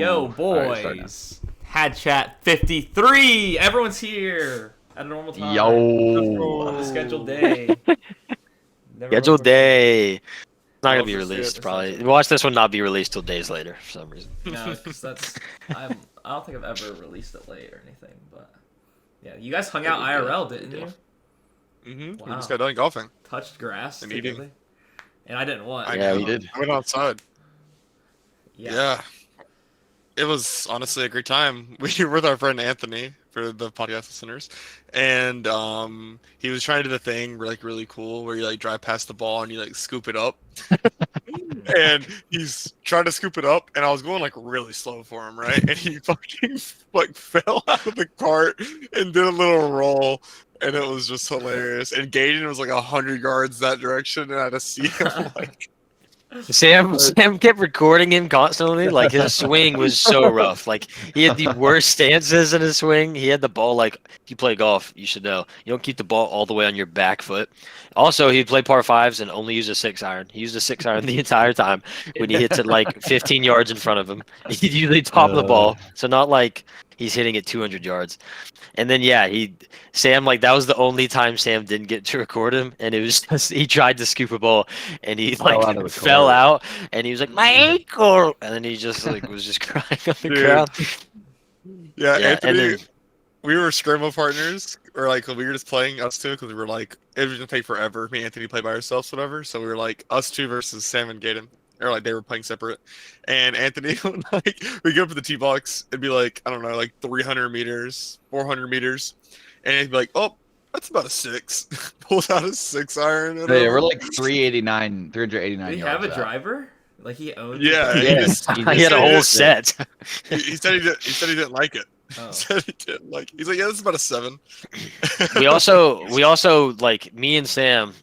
Yo, boys. HadsChat 53. Everyone's here at a normal time. On the Yo. scheduled day. Never Scheduled before. day. It's not gonna Love be to see released it. probably. Watch this one not be released till days later for some reason. No, because I don't think I've ever released it late or anything. But yeah, you guys hung out IRL, didn't you? Mm-hmm. Wow. We just got done golfing. Touched grass And together. eating. And I didn't want. Yeah, we did. I went outside. Yeah. Yeah. It was honestly a great time. We were with our friend Anthony for the podcast listeners, and he was trying to do the thing really cool where you like drive past the ball and you like scoop it up. And he's trying to scoop it up, and I was going like really slow for him, right? And he fucking like fell out of the cart and did a little roll, and it was just hilarious. And Gaden was like 100 yards that direction, and I had to see him like. Sam kept recording him constantly. Like his swing was so rough. Like he had the worst stances in his swing. He had the ball like if you play golf, you should know. You don't keep the ball all the way on your back foot. Also, he'd play par fives and only use a 6-iron. He used a 6-iron the entire time when he hits it like 15 yards in front of him. He'd usually top the ball. So not like he's hitting it 200 yards. And then yeah, Sam like that was the only time Sam didn't get to record him, and it was just, he tried to scoop a ball and he like fell out and he was like my ankle, and then he just like was just crying on the ground. Yeah, Yeah, Anthony. and then, We were scramble partners, or like we were just playing us two because we were like it was gonna take forever. Me and Anthony play by ourselves, whatever. So we were like us two versus Sam and Gaden, or like they were playing separate. And Anthony would like we go up to the tee box, it'd be like I don't know, like 300 meters, 400 meters, and he'd be like, oh, that's about a 6. Pulls out a 6-iron. Yeah, we're like 389 Did he yards have a out. driver? Like he owned. Yeah, he had a whole set. He said he said he didn't like it. Oh. He said he didn't like. He's like, yeah, this is about a 7. we also like me and Sam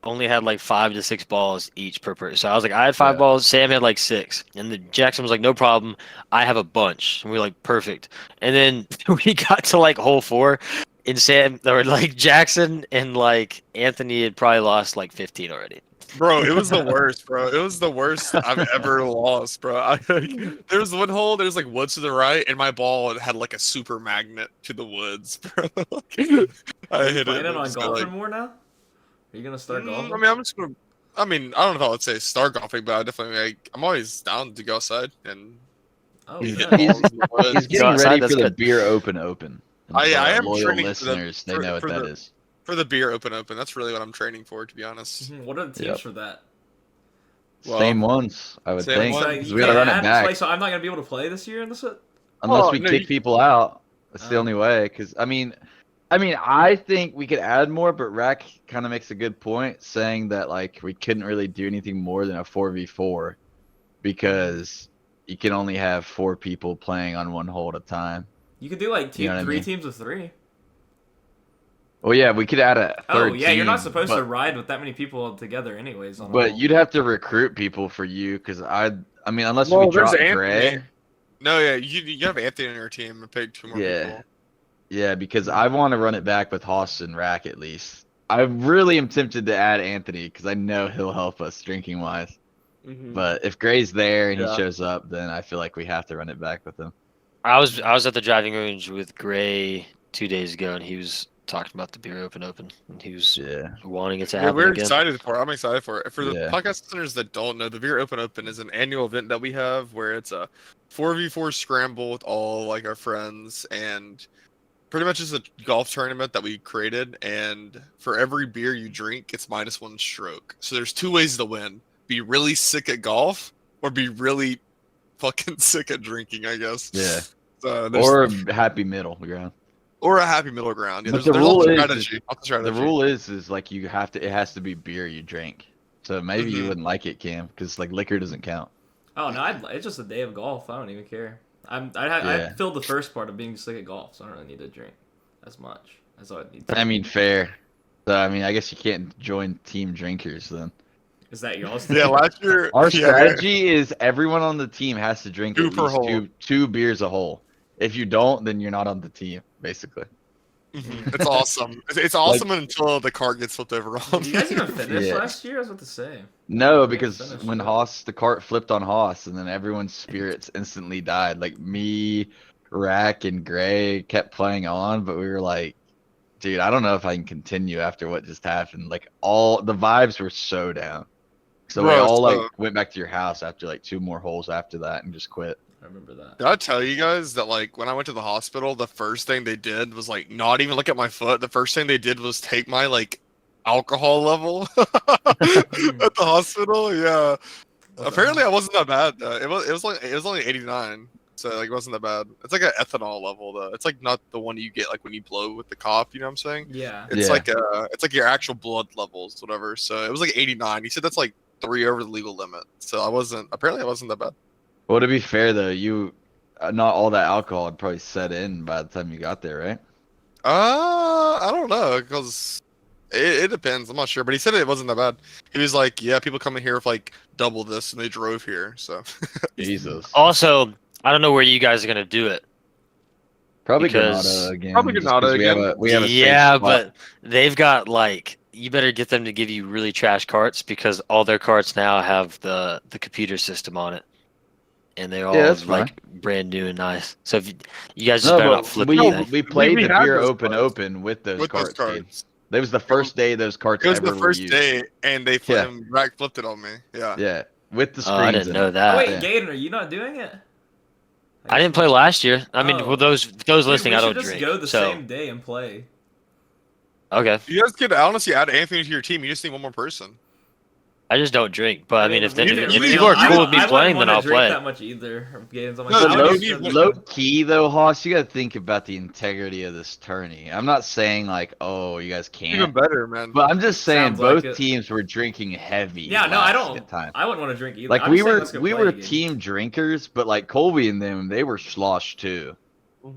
only had like 5 to 6 balls each per person. So I was like, I had 5 balls, Sam had like 6, and then Jackson was like, no problem, I have a bunch, and we were like, perfect. And then we got to like hole 4, and Sam or like Jackson and like Anthony had probably lost like 15 already. Bro, it was the worst, bro. It was the worst I've ever lost, bro. There was one hole, there's like woods to the right, and my ball had like a super magnet to the woods, bro. I hit it. Planning on Just golfing like, more now? Are you gonna start golfing? I mean, I'm just gonna. I mean, I don't know if I would say start golfing, but I definitely like. I'm always down to go outside and. Oh, He's, good. he's, he's getting outside, ready that's for the good. beer open. And I for our am loyal training for listeners. They know what that is. For the beer open. That's really what I'm training for, to be honest. What are the teams for that? Well, Same ones, I would same think. ones. So 'cause you we gotta can't run it add- back. like, so I'm not gonna be able to play this year in this. Unless Oh, we no, kick you- people out. That's the Oh. only way. Because I mean, I think we could add more, but Rack kind of makes a good point, saying that like we couldn't really do anything more than a 4v4 because you can only have 4 people playing on one hole at a time. You could do like You know what I 3 mean? teams of 3. Well, yeah, we could add a third Oh yeah, you're not team, supposed but, to ride with that many people together, anyways. On a But hole. you'd have to recruit people for you, because I mean, unless Well, we drop there's Gray. Anthony. No, yeah, you have Anthony on your team and pick 2 more people. Yeah, because I want to run it back with Haas and Rack at least. I really am tempted to add Anthony because I know he'll help us drinking wise. Mhm. But if Gray's there and Yeah. he shows up, then I feel like we have to run it back with him. I was at the driving range with Gray 2 days ago, and he was talking about the beer open, and he was Yeah. wanting it to Yeah, happen we're again. excited for it. I'm excited for it. For the Yeah. podcast listeners that don't know, the Beer Open is an annual event that we have where it's a 4v4 scramble with all like our friends, and pretty much is a golf tournament that we created. And for every beer you drink, it's -1 stroke. So there's 2 ways to win: be really sick at golf or be really fucking sick at drinking, I guess. Yeah. So Or a happy middle ground. or a happy middle ground. Yeah, But there's the rule also is- strategy. Also The strategy. rule is like you have to. It has to be beer you drink. So maybe you Mhm. wouldn't like it, Cam, because like liquor doesn't count. Oh no, it's just a day of golf. I don't even care. I Yeah. filled the first part of being sick at golf, so I don't really need to drink as much as I would need to. I mean, fair. So I mean, I guess you can't join team drinkers then. Is that y'all's? Yeah, last year Our yeah, strategy is everyone on the team has to drink 2 at per least hole. two beers a hole. If you don't, then you're not on the team, basically. It's awesome. It's awesome until the cart gets flipped over on. Did you guys even finish Yeah. last year? I was about to say. No, Yeah, because finished when it. the cart flipped on Haas, and then everyone's spirits instantly died. Like me, Rack, and Gray kept playing on, but we were like, dude, I don't know if I can continue after what just happened. Like all the vibes were so down. So we Bro, all like so- went back to your house after like 2 more holes after that and just quit. I remember that. Did I tell you guys that like when I went to the hospital, the first thing they did was like not even look at my foot. The first thing they did was take my like alcohol level at the hospital. Yeah. Apparently, I wasn't that bad. It was only 89, so like it wasn't that bad. It's like an ethanol level though. It's like not the one you get like when you blow with the cough. You know what I'm saying? Yeah. It's Yeah. it's like your actual blood levels, whatever. So it was like 89. He said that's like 3 over the legal limit. So I wasn't that bad. Well, to be fair though, you not all that alcohol had probably set in by the time you got there, right? I don't know because it depends. I'm not sure, but he said it wasn't that bad. He was like, yeah, people come in here with like double this and they drove here. So Jesus. Also, I don't know where you guys are gonna do it. Probably because- Granada again. Probably just Granada 'cause we have again. a safe Yeah, spot. but they've got like you better get them to give you really trash carts because all their carts now have the computer system on it, and they're all that's like brand new and nice. So if you guys just No, better but not flip we anything. we played we the had beer those open cards. with those with those carts. Dude. cards. That was the first day those carts It was ever the were first used. day, and they Yeah. Rack flipped it on me. Yeah. Yeah, with the Oh, screens. I didn't in know it. that. Oh wait, Yeah. Gaten, are you not doing it? I didn't play last year. I mean, Oh. well, those Dude, listening, we I should don't just drink. go the so same day and play. okay, You guys could honestly add Anthony to your team. You just need one more person. I just don't drink. But I mean, if, we if, could- if you people are I cool would- with me I wouldn't playing, then wanna I'll drink play. that much either. Gaten's, I'm like, No, I would low- just you go need- Low drink. key though, Hoss, you got to think about the integrity of this tourney. I'm not saying like, oh, you guys Even can't, better, man. but I'm just saying Sounds like both it. teams were drinking heavy. Yeah, no, I don't. Time. I wouldn't want to drink either. Like I'm we just saying, were let's go we play were again. team drinkers, but like Colby and them, they were slosh too.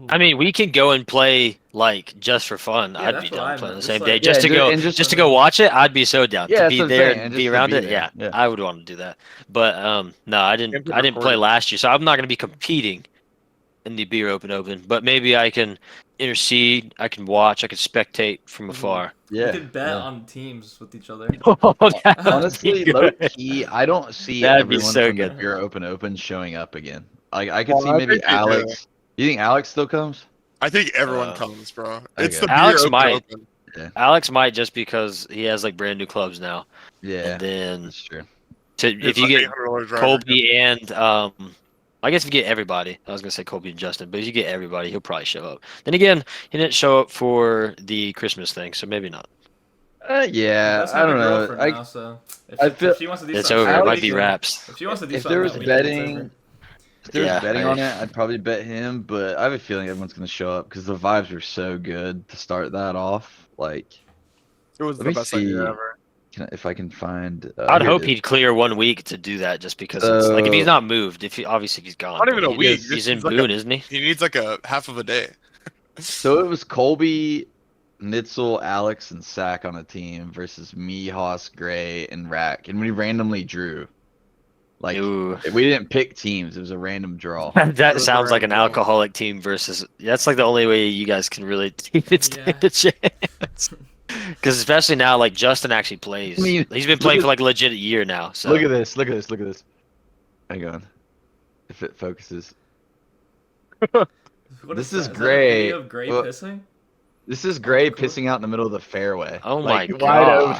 I mean, we can go and play like just for fun. Yeah, I'd that's be what I down playing the meant. same Just day, like- just Yeah, to go, and just- just to go watch it. I'd be so down Yeah, to that's be what I'm there saying, and and be just to around be it. there. Yeah, Yeah. I would want to do that. But no, I didn't. Can't be I didn't play recorded. last year, so I'm not going to be competing in the beer open. But maybe I can intercede. I can watch. I can spectate from afar. Yeah. We could bet yeah. on teams with each other. Honestly, low key, I don't see That'd be everyone so from the good. Pure Open showing up again. Like I could Well, see I maybe think they do. Alex. You think Alex still comes? I think everyone Uh, comes, bro. It's okay. the Alex beer might. open. Alex might just because he has like brand new clubs now, Yeah, and then that's true. if It's you like get $800 driver. Colby and I guess if you get everybody, I was gonna say Colby and Justin, but if you get everybody, he'll probably show up. Then again, he didn't show up for the Christmas thing, so maybe not. Yeah, Let's I have a don't know. girlfriend now, so if, I if feel- she wants to do It's something, over. It Alex- might be we can- wraps. If she wants to do If something, there was that weekend, it's betting, over. if there Yeah, was betting I- on it, I'd probably bet him. But I have a feeling everyone's gonna show up because the vibes were so good to start that off. Like, It was let the me best see. idea ever. if I can find. I'd here hope it is. he'd clear 1 week to do that, just because it's like if he's not moved, if he obviously he's gone. Not even but a week, He's just in like Boone, isn't he? He needs like a half of a day. So it was Colby, Nitzel, Alex, and Sack on a team versus me, Haas, Gray, and Rack, and we randomly drew. Like Ooh. we didn't pick teams; it was a random draw. That was sounds the like an right call. alcoholic team versus. That's like the only way you guys can really even stand a chance. Because especially now, like Justin actually plays. I mean, He's been look playing at- for like legit a year now. So Look at this! Look at this! Look at this! Hang on, if it focuses. What This that? is that a great. video of Gray Well, pissing? This is Gray Cool. pissing out in the middle of the fairway. Oh like, my wide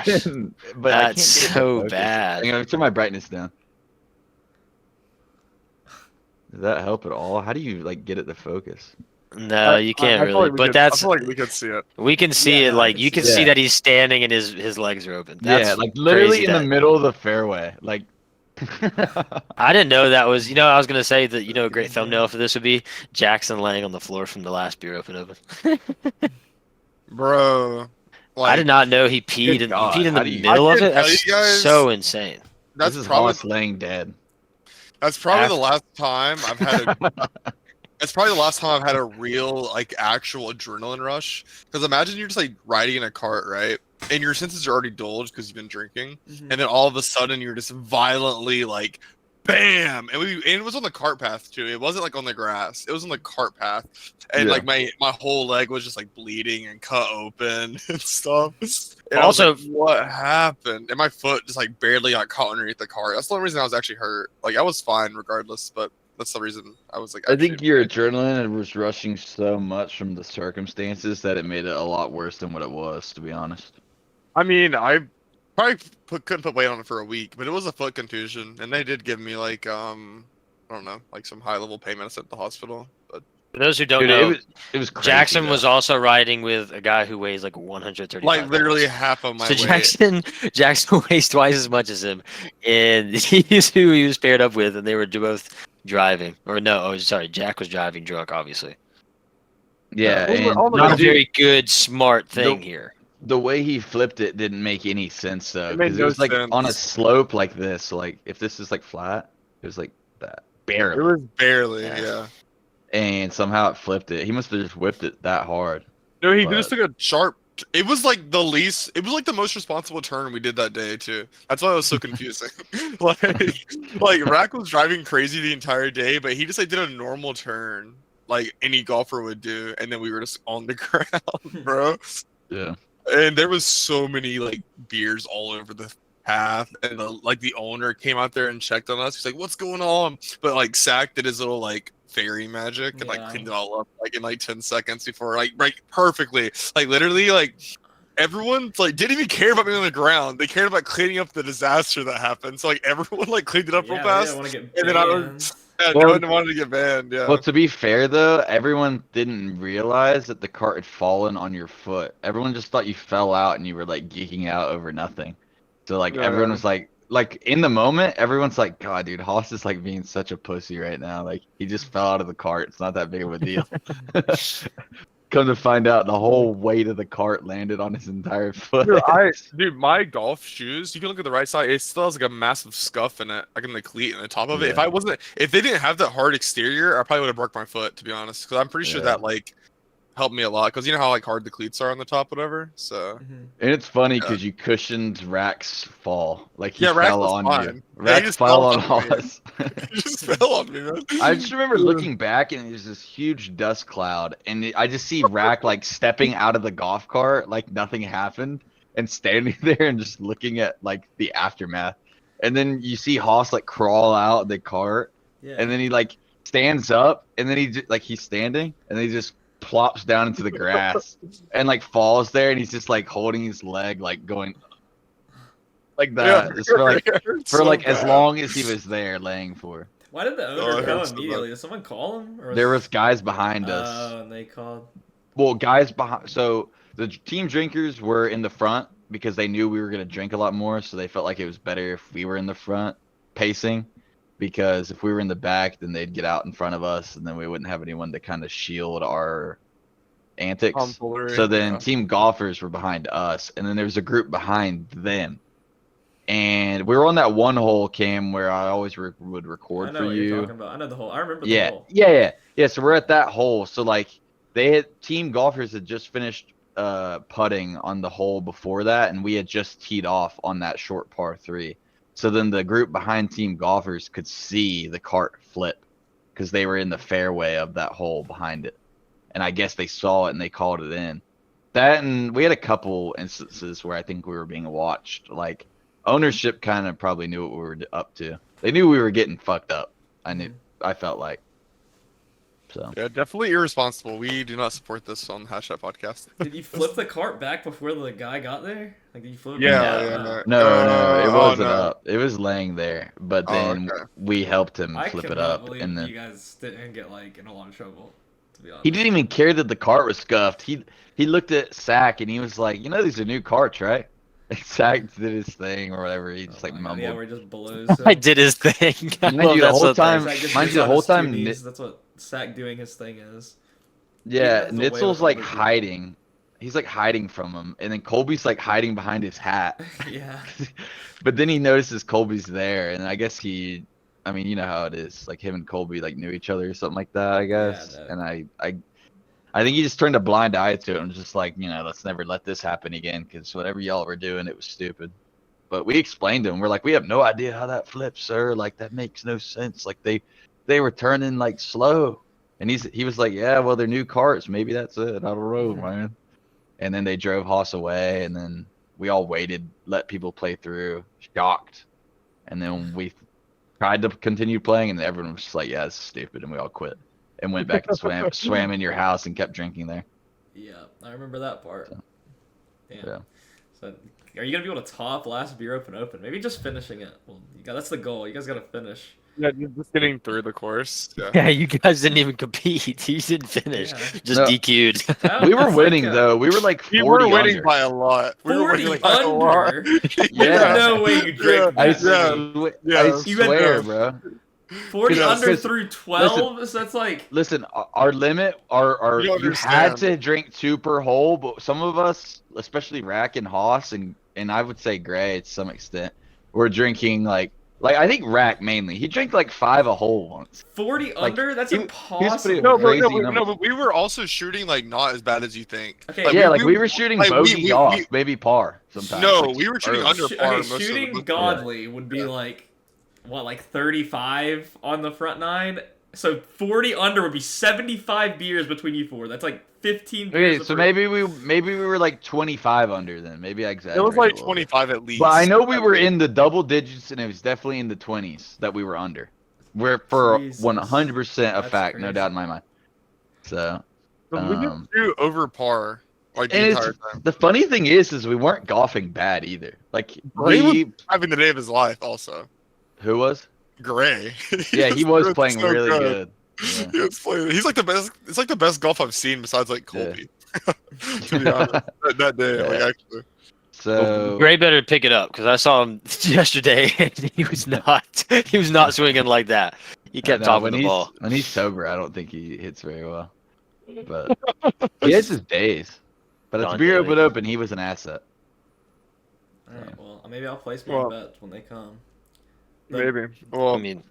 gosh. open. But I can't That's get it to so focus. bad. Hang on, turn my brightness down. Does that help at all? How do you like get it to focus? No, you can't really. But I that's feel like we could see it. we can see Yeah, it. no, I Like can you can see see it. that he's standing and his legs are open. That's Yeah, like literally crazy in the that- middle of the fairway. Like I didn't know that was. I was gonna say that. A great thumbnail for this would be Jackson laying on the floor from the last beer open. Bro. Like, I did not know he peed. Good He God, peed in how the do you- middle I of can it. tell That's you guys- so insane. That's this is probably Hollis laying dead. that's probably the After- last time I've had a It's probably the last time I've had a real, like, actual adrenaline rush. Because imagine you're just, like, riding in a cart, right? And your senses are already dulled because you've been drinking. Mhm. And then all of a sudden you're just violently, like, bam, and it was on the cart path too. It wasn't like on the grass. It was on the cart path, and like my whole leg was just like bleeding and cut open and stuff. And Also- I was like, what happened? And my foot just like barely got caught underneath the cart. That's the only reason I was actually hurt. Like I was fine regardless, but that's the reason I was like. I think your adrenaline was rushing so much from the circumstances that it made it a lot worse than what it was, to be honest. I mean, I probably couldn't put weight on it for a week, but it was a foot contusion, and they did give me like I don't know, like some high level pain medicine at the hospital. But For those who don't Dude, know, it was crazy, Jackson though. was also riding with a guy who weighs like 130. like literally half of my So weight. Jackson weighs twice as much as him, and he's who he was paired up with, and they were both driving. Or no, oh sorry, Jack was driving drunk, obviously. Yeah, Those were and all the Not a Dude, very good, smart thing here. the way he flipped it didn't make any sense though, It made because it no was like on a sense. slope like this. So, like if this is like flat, it was like that, It barely, was barely, Yeah. yeah. and somehow it flipped it. He must have just whipped it that hard. No, he But- just took a sharp. It was like the least. It was like the most responsible turn we did that day too. That's why it was so confusing. like Rack was driving crazy the entire day, but he just like did a normal turn, like any golfer would do, and then we were just on the ground, bro. Yeah. And there was so many like beers all over the path, and the owner came out there and checked on us. He's like, "What's going on?" But like Sack did his little like fairy magic and like Yeah. cleaned it all up like in like 10 seconds before like perfectly. Like literally like everyone like didn't even care about being on the ground. They cared about cleaning up the disaster that happened. So like everyone like cleaned it up real Yeah, fast. want to get And then I was- banned. Yeah, Well- no one wanted to get banned. Yeah. Well, to be fair though, everyone didn't realize that the cart had fallen on your foot. Everyone just thought you fell out and you were like geeking out over nothing. So like Yeah. everyone was like in the moment, everyone's like, God, dude, Haas is like being such a pussy right now. Like he just fell out of the cart. It's not that big of a deal. Come to find out, the whole weight of the cart landed on his entire foot. Dude, my golf shoes, you can look at the right side, it still has like a massive scuff in it, like in the cleat and the top of it. Yeah. If they didn't have that hard exterior, I probably would have broke my foot, to be honest. Because I'm pretty sure Yeah. that like helped me a lot. Because you know how like hard the cleats are on the top, whatever. So Mhm. And it's funny Yeah. because you cushioned Rack's fall. Like he Yeah, Rack fell was on fine. you. Yeah, he Rack just fell fell on on me. Haas. it just fell on me, man. I just remember looking back and there's this huge dust cloud, and I just see Rack like stepping out of the golf cart like nothing happened, and standing there and just looking at like the aftermath. And then you see Haas like crawl out of the cart, Yeah. and then he like stands up, and then he's standing, and then he just plops down into the grass and like falls there, and he's just like holding his leg, like going like that. Just for like it hurt for so like as bad. long as he was there laying for. Why did the Oh, owner it come hurts so immediately? Did someone call him? Or There was guys behind us. Oh, and they called. Well, guys behind. So the team drinkers were in the front because they knew we were gonna drink a lot more, so they felt like it was better if we were in the front pacing. Because if we were in the back, then they'd get out in front of us, and then we wouldn't have anyone to kind of shield our antics. Tomfoolery, So then yeah. team golfers were behind us, and then there was a group behind them. And we were on that one hole, Cam, where I always would I record know for what you. you're talking about. I know the hole. I remember the Yeah, hole. yeah. So we're at that hole. So like they had team golfers had just finished putting on the hole before that, and we had just teed off on that short par 3. So then the group behind team golfers could see the cart flip because they were in the fairway of that hole behind it, and I guess they saw it and they called it in. That, and we had a couple instances where I think we were being watched. Like ownership kind of probably knew what we were up to. They knew we were getting fucked up. I felt like. So Yeah, definitely irresponsible. We do not support this on the HadsChat podcast. Did you flip the cart back before the guy got there? Like, did you flip it Yeah, back? yeah. No, it Oh, wasn't no. up. It was laying there, but Oh, then okay. we helped him I flip it cannot up, believe and you then guys didn't get like in a lot of trouble. To be honest. he didn't even care that the cart was scuffed. He looked at Sack and he was like, "You know, these are new carts, right?" And Sack did his thing or whatever. He just Oh like my God, mumbled. yeah, we're just below. I did his thing. I Mind love you, the that whole so time- much. Sack just mind gets you, the on whole his two time knees. That's what Sack doing his thing is. Yeah, He has a way with Nitzel's like other people. hiding. He's like hiding from him, and then Colby's like hiding behind his hat. Yeah. But then he notices Colby's there, and I guess I mean, you know how it is. Like him and Colby like knew each other or something like that, I guess. no. And I think he just turned a blind eye to it and was just like, let's never let this happen again, because whatever y'all were doing, it was stupid. But we explained to him. We're like, we have no idea how that flips, sir. Like that makes no sense. Like they were turning like slow, and he was like, yeah, well they're new carts. Maybe that's it. I don't know, man. And then they drove Haas away, and then we all waited, let people play through, shocked, and then we tried to continue playing, and everyone was just like, yeah, this is stupid, and we all quit and went back and swam in your house and kept drinking there. Yeah, I remember that part. So, Damn. yeah. So, are you gonna be able to top last beer open? Maybe just finishing it. Well, that's the goal. You guys gotta finish. Yeah, just getting through the course. Yeah. Yeah, you guys didn't even compete. You didn't finish. Yeah. Just No. DQ'd. We were It's winning like, though. We were like 40 We were winning under. by a lot. We were 40 winning by a lot. under. Yeah. There's no way you drank I, that many. Yeah. You had swear, the- bro. 40 Because- under because- through 12. So that's like Listen, our limit, our You you had understand. to drink 2 per hole, but some of us, especially Rack and Haas, and I would say Gray to some extent, were drinking like I think Rack mainly. He drank like 5 a hole once. 40 Like, under. That's he was pretty- impossible. No, Crazy but we were also shooting like not as bad as you think. Okay, Yeah, like we were shooting like, bogey off, maybe par sometimes. No, like, we were shooting early. under par. Okay, most of the- shooting most- godly would be like what, like 35 on the front 9. So 40 under would be 75 beers between you 4. That's like 15 beers. Okay, so per- maybe we were like 25 under then. Maybe I It exaggerated. was like a little bit. 25 at least. But I know we were in the double digits, and it was definitely in the 20s that we were under. We're for Jesus. 100% a That's fact, no crazy. doubt in my mind. So, But we didn't do over par like the and entire it's, time. the funny thing is we weren't golfing bad either. Like Gray was we, having the day of his life. Also, who was? Gray. Yeah, he was doing playing so really good. Yeah. He was playing. He's like the best. It's like the best golf I've seen besides like Colby. To be honest, that day, like Yeah. actually. So Gray better pick it up because I saw him yesterday and he was not swinging like that. He kept no, topping when the he's ball. when he's sober, I don't think he hits very well. But he has his days. But at the Don beer Daly. open, he was an asset. Alright, well, maybe I'll place my Well- bets when they come. The- Maybe. Well, I mean,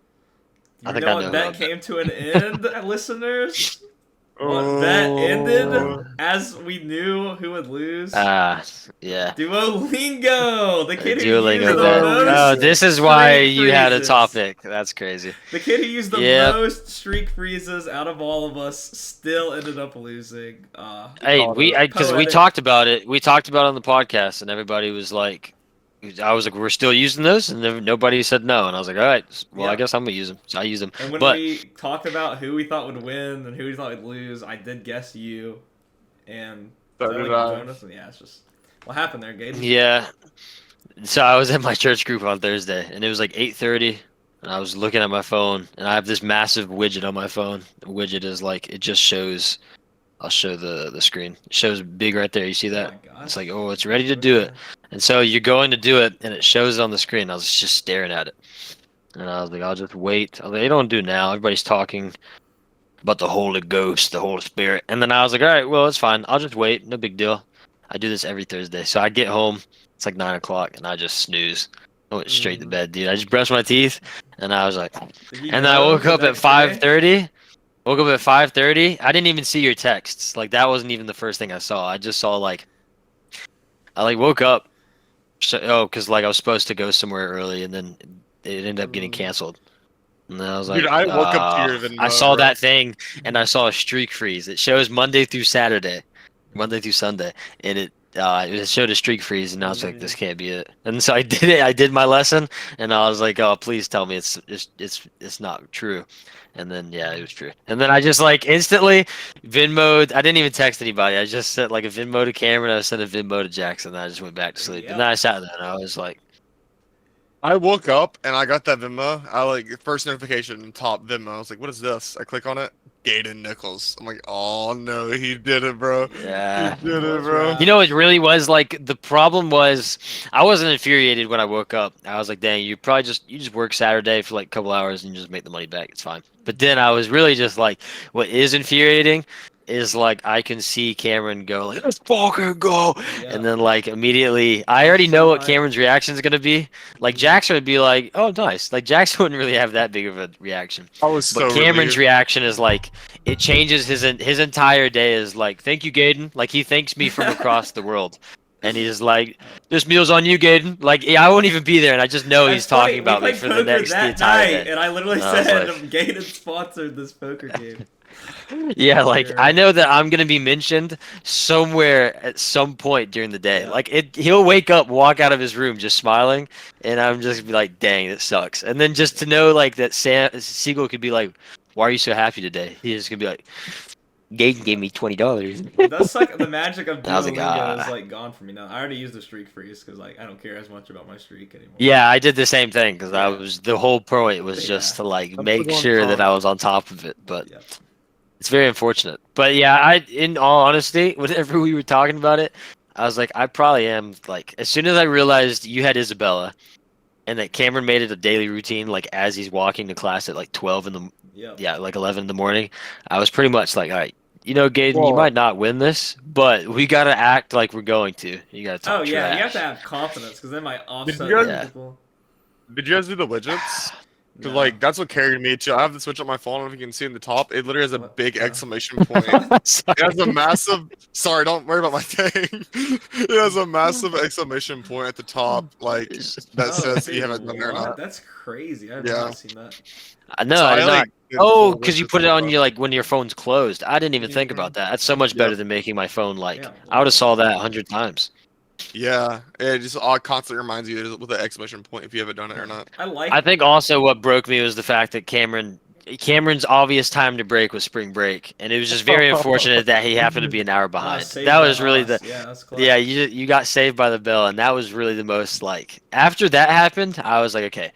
I You think know I what know bet about that. came to an end, listeners? What bet ended as we knew who would lose? yeah. Duolingo! The kid who used Duolingo the bet. most Oh, this is why streak you had a freezes. topic. That's crazy. The kid who used the Yep. most streak freezes out of all of us still ended up losing. Hey, because we Poetic. talked about it. We talked about it on the podcast, and everybody was like, I was like, we're still using those, and then nobody said no, and I was like, all right, well, I Yeah. guess I'm gonna use them. So I use them. And when But we talked about who we thought would win and who we thought would lose, I did guess you. And So is that did like I. Jonas? And yeah, it's just what happened there, Gabe. yeah, so I was at my church group on Thursday, and it was like 8:30, and I was looking at my phone, and I have this massive widget on my phone. The widget is like it just shows. I'll show the screen. It shows big right there. You see Oh that? my gosh. It's like, oh, it's ready to do it. And so you're going to do it, and it shows on the screen. I was just staring at it. And I was like, I'll just wait. I was like, they don't do it now. Everybody's talking about the Holy Ghost, the Holy Spirit. And then I was like, all right, well, it's fine. I'll just wait. No big deal. I do this every Thursday. So I get home. It's like 9 o'clock, and I just snooze. I went straight to bed, dude. I just brushed my teeth, and I was like, Did he and then I know woke the up at next day? 5:30. Woke up at 5:30. I didn't even see your texts. Like that wasn't even the first thing I saw. I just saw like I like woke up. Because like I was supposed to go somewhere early, and then it ended up getting canceled. And then I was like, Dude, I woke up to your Venmo, I saw bro. that thing, and I saw a streak freeze. It shows Monday through Saturday, Monday through Sunday, and it showed a streak freeze, and I was like, this can't be it. And so I did it. I did my lesson, and I was like, oh, please tell me it's not true. And then yeah, it was true. And then I just like instantly Venmo'd. I didn't even text anybody. I just sent like a Venmo to Cameron. I sent a Venmo to Jackson. And I just went back to sleep. Yeah. And then I sat there and I was like, I woke up and I got that Venmo. I like first notification, top Venmo. I was like, what is this? I click on it. Gaden Nichols. I'm like, oh no, he did it, bro. yeah. He did it, bro. You know, it really was like the problem was I wasn't infuriated when I woke up. I was like, dang, you just work Saturday for like a couple hours and you just make the money back. It's fine. But then I was really just like, what is infuriating is like I can see Cameron go like, let's fucking go. Yeah. And then like immediately I already know what Cameron's reaction is gonna be. Like Jackson would be like, oh nice. Like Jackson wouldn't really have that big of a reaction. I was so But Cameron's relieved. reaction is like it changes his entire day is like, thank you, Gaden. Like he thanks me from across the world. and he's like, "This meal's on you, Gaden." Like, yeah, I won't even be there, and I just know That's he's talking funny. about We me played for the poker the that entire night, day. and I literally And I was said, like- Gaten sponsored this poker game. Yeah, like I Sure. know that I'm gonna be mentioned somewhere at some point during the day. Yeah. Like he'll wake up, walk out of his room just smiling, and I'm just gonna be like, "Dang, it sucks." And then just to know like that Siegel could be like, "Why are you so happy today?" He's just gonna be like, "Gaten gave me $20." It does suck. The magic of I was like, Duolingo is "Ah." like gone from me now. I already used the streak freeze because like I don't care as much about my streak anymore. Yeah, I did the same thing because I Yeah. was the whole point was just Yeah. to like I'm make still on sure that top. I was on top of it. But Yeah. it's very unfortunate. But yeah, in all honesty, whenever we were talking about it, I was like, I probably am like as soon as I realized you had Isabella and that Cameron made it a daily routine, like as he's walking to class at like 12 in the Yeah. yeah, like 11 in the morning, I was pretty much like, all right, you know, Gaden, you Well- might not win this, but we gotta act like we're going to. You gotta talk Oh yeah, you have trash. to have confidence because then my offset you guys- other Yeah. people. Did you guys do the widgets? Cause No. like that's what carried me too. I have the switch on my phone. I don't know if you can see in the top. It literally has a What big the- exclamation point. Sorry. It has a massive. Sorry, don't worry about my thing. It has a massive exclamation point at the top, like that Oh, says dude, you haven't done it or what? not. That's crazy. I've Yeah. not seen that. No, So I did not. like, did Oh, full because you widgets put it and on stuff. your like when your phone's closed. I didn't even think Mhm. about that. That's so much Yep. better than making my phone like. Yeah, I would have saw that 100 times. Yeah, it just constantly reminds you with an exclamation point if you haven't done it or not. I like. I think also what broke me was the fact that Cameron's obvious time to break was spring break, and it was just very unfortunate that he happened to be an hour behind. Saved That by was really us. the Yeah, that's close. yeah you got saved by the bell, and that was really the most like after that happened, I was like, okay,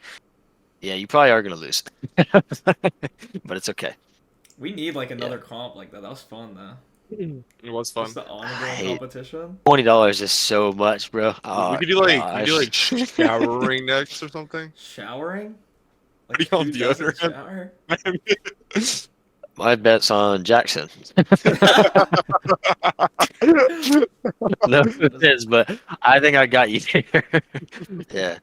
yeah, you probably are gonna lose, but it's okay. We need like another comp like that. That was fun though. It was fun. Just the ongoing hate- competition. $20 is so much, bro. Oh, we could do like gosh. showering next or something. Showering. What do you want who doesn't deodorant? shower? My bet's on Jackson. No offense, but I think I got you there. Yeah.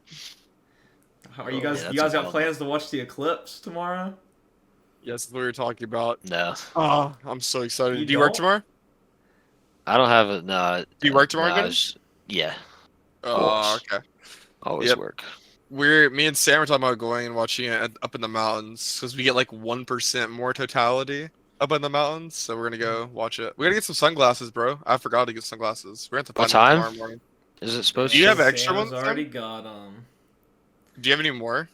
How are you Oh, guys? yeah, you that's guys a got wild plans to watch the eclipse tomorrow? Yes, that's what we were talking about. No, Oh, I'm so excited. You Do you work don't? tomorrow? I don't have it. No. Do you work tomorrow, no, Gordon? yeah, Oh, course. okay. always Yep. work. Me and Sam were talking about going and watching it up in the mountains because we get like 1% more totality up in the mountains. So we're gonna go watch it. We gotta get some sunglasses, bro. I forgot to get sunglasses. We're gonna have to What find them time? tomorrow morning. Is it supposed Do you to? have extra Sam's ones, already got Do you have any more?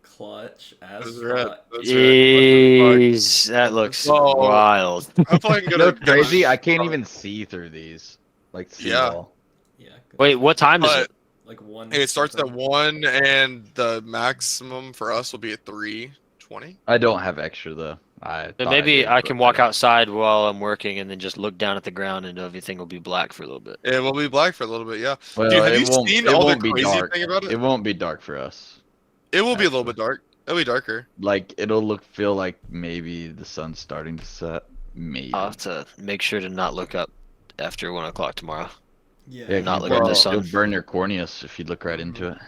clutch as Those are it. fuck. Those are it. Jeez, that looks Oh. wild. Hopefully I can You go know to what's crazy? I can't even see through these. Like, see Yeah. all. Yeah. good. Wait, what time is But it? Like one. it starts at something. 1, and the maximum for us will be at 3:20. I don't have extra though. I Then thought maybe did, I but can walk don't. outside while I'm working and then just look down at the ground and everything will be black for a little bit. It will be black for a little bit, yeah. Well, Dude, have it you won't. seen It all the won't be crazy dark. thing about it? It won't be dark for us. It will be a little actually. bit dark. It'll be darker. Like it'll feel like maybe the sun's starting to set. Maybe. I'll have to make sure to not look up after 1 o'clock tomorrow. Yeah. Yeah, not you'll looking at the burn- sun. You'll burn your corneas if you look right into it.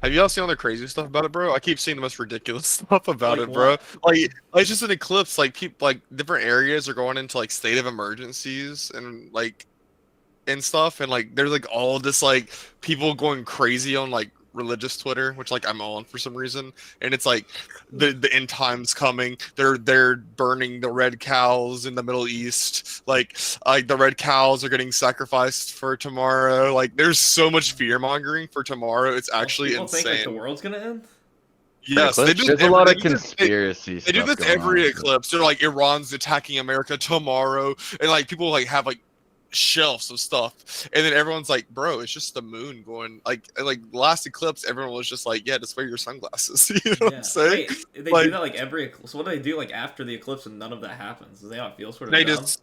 Have you all seen all the crazy stuff about it, bro? I keep seeing the most ridiculous stuff about Like it, bro. what? Like it's just an eclipse. Like people, like different areas are going into like state of emergencies and like and stuff, and like there's like all this like people going crazy on like religious Twitter, which like I'm on for some reason, and it's like the end times coming. They're burning the red cows in the Middle East. Like the red cows are getting sacrificed for tomorrow. Like there's so much fear mongering for tomorrow. It's actually People think like the insane. world's gonna end. Yes, they Eclipse? do. There's a every- lot they of do this- conspiracy They do stuff this going every on. eclipse. They're like Iran's attacking America tomorrow, and like people like have like shelves of stuff, and then everyone's like, "Bro, it's just the moon going." Like last eclipse, everyone was just like, "Yeah, just wear your sunglasses." You know what I'm saying? Wait, they Like- do that like every eclipse. So what do they do like after the eclipse and none of that happens? Does they not feel sort of They dumb? just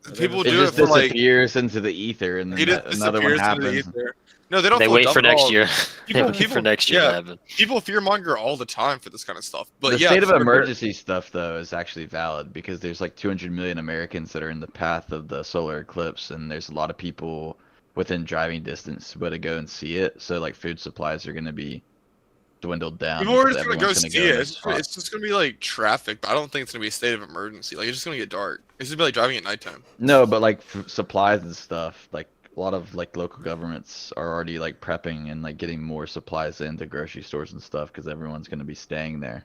Or they people It do it just for like disappears into the ether, and then it just another one disappears into the happens. ether. No, they don't. They feel wait dumb for at next all. year. They People- wait for people- next year yeah. to happen. People fearmonger all the time for this kind of stuff. But The yeah, state of they're- emergency stuff though is actually valid because there's like 200 million Americans that are in the path of the solar eclipse, and there's a lot of people within driving distance to be able to go and see it. So like food supplies are going to be dwindled down. People are because just gonna go everyone's see go it. in It's this just, spot. it's just gonna be like traffic, but I don't think it's gonna be a state of emergency. Like it's just gonna get dark. It's gonna be like driving at nighttime. No, but like supplies and stuff, like a lot of like local governments are already like prepping and like getting more supplies into grocery stores and stuff because everyone's gonna be staying there.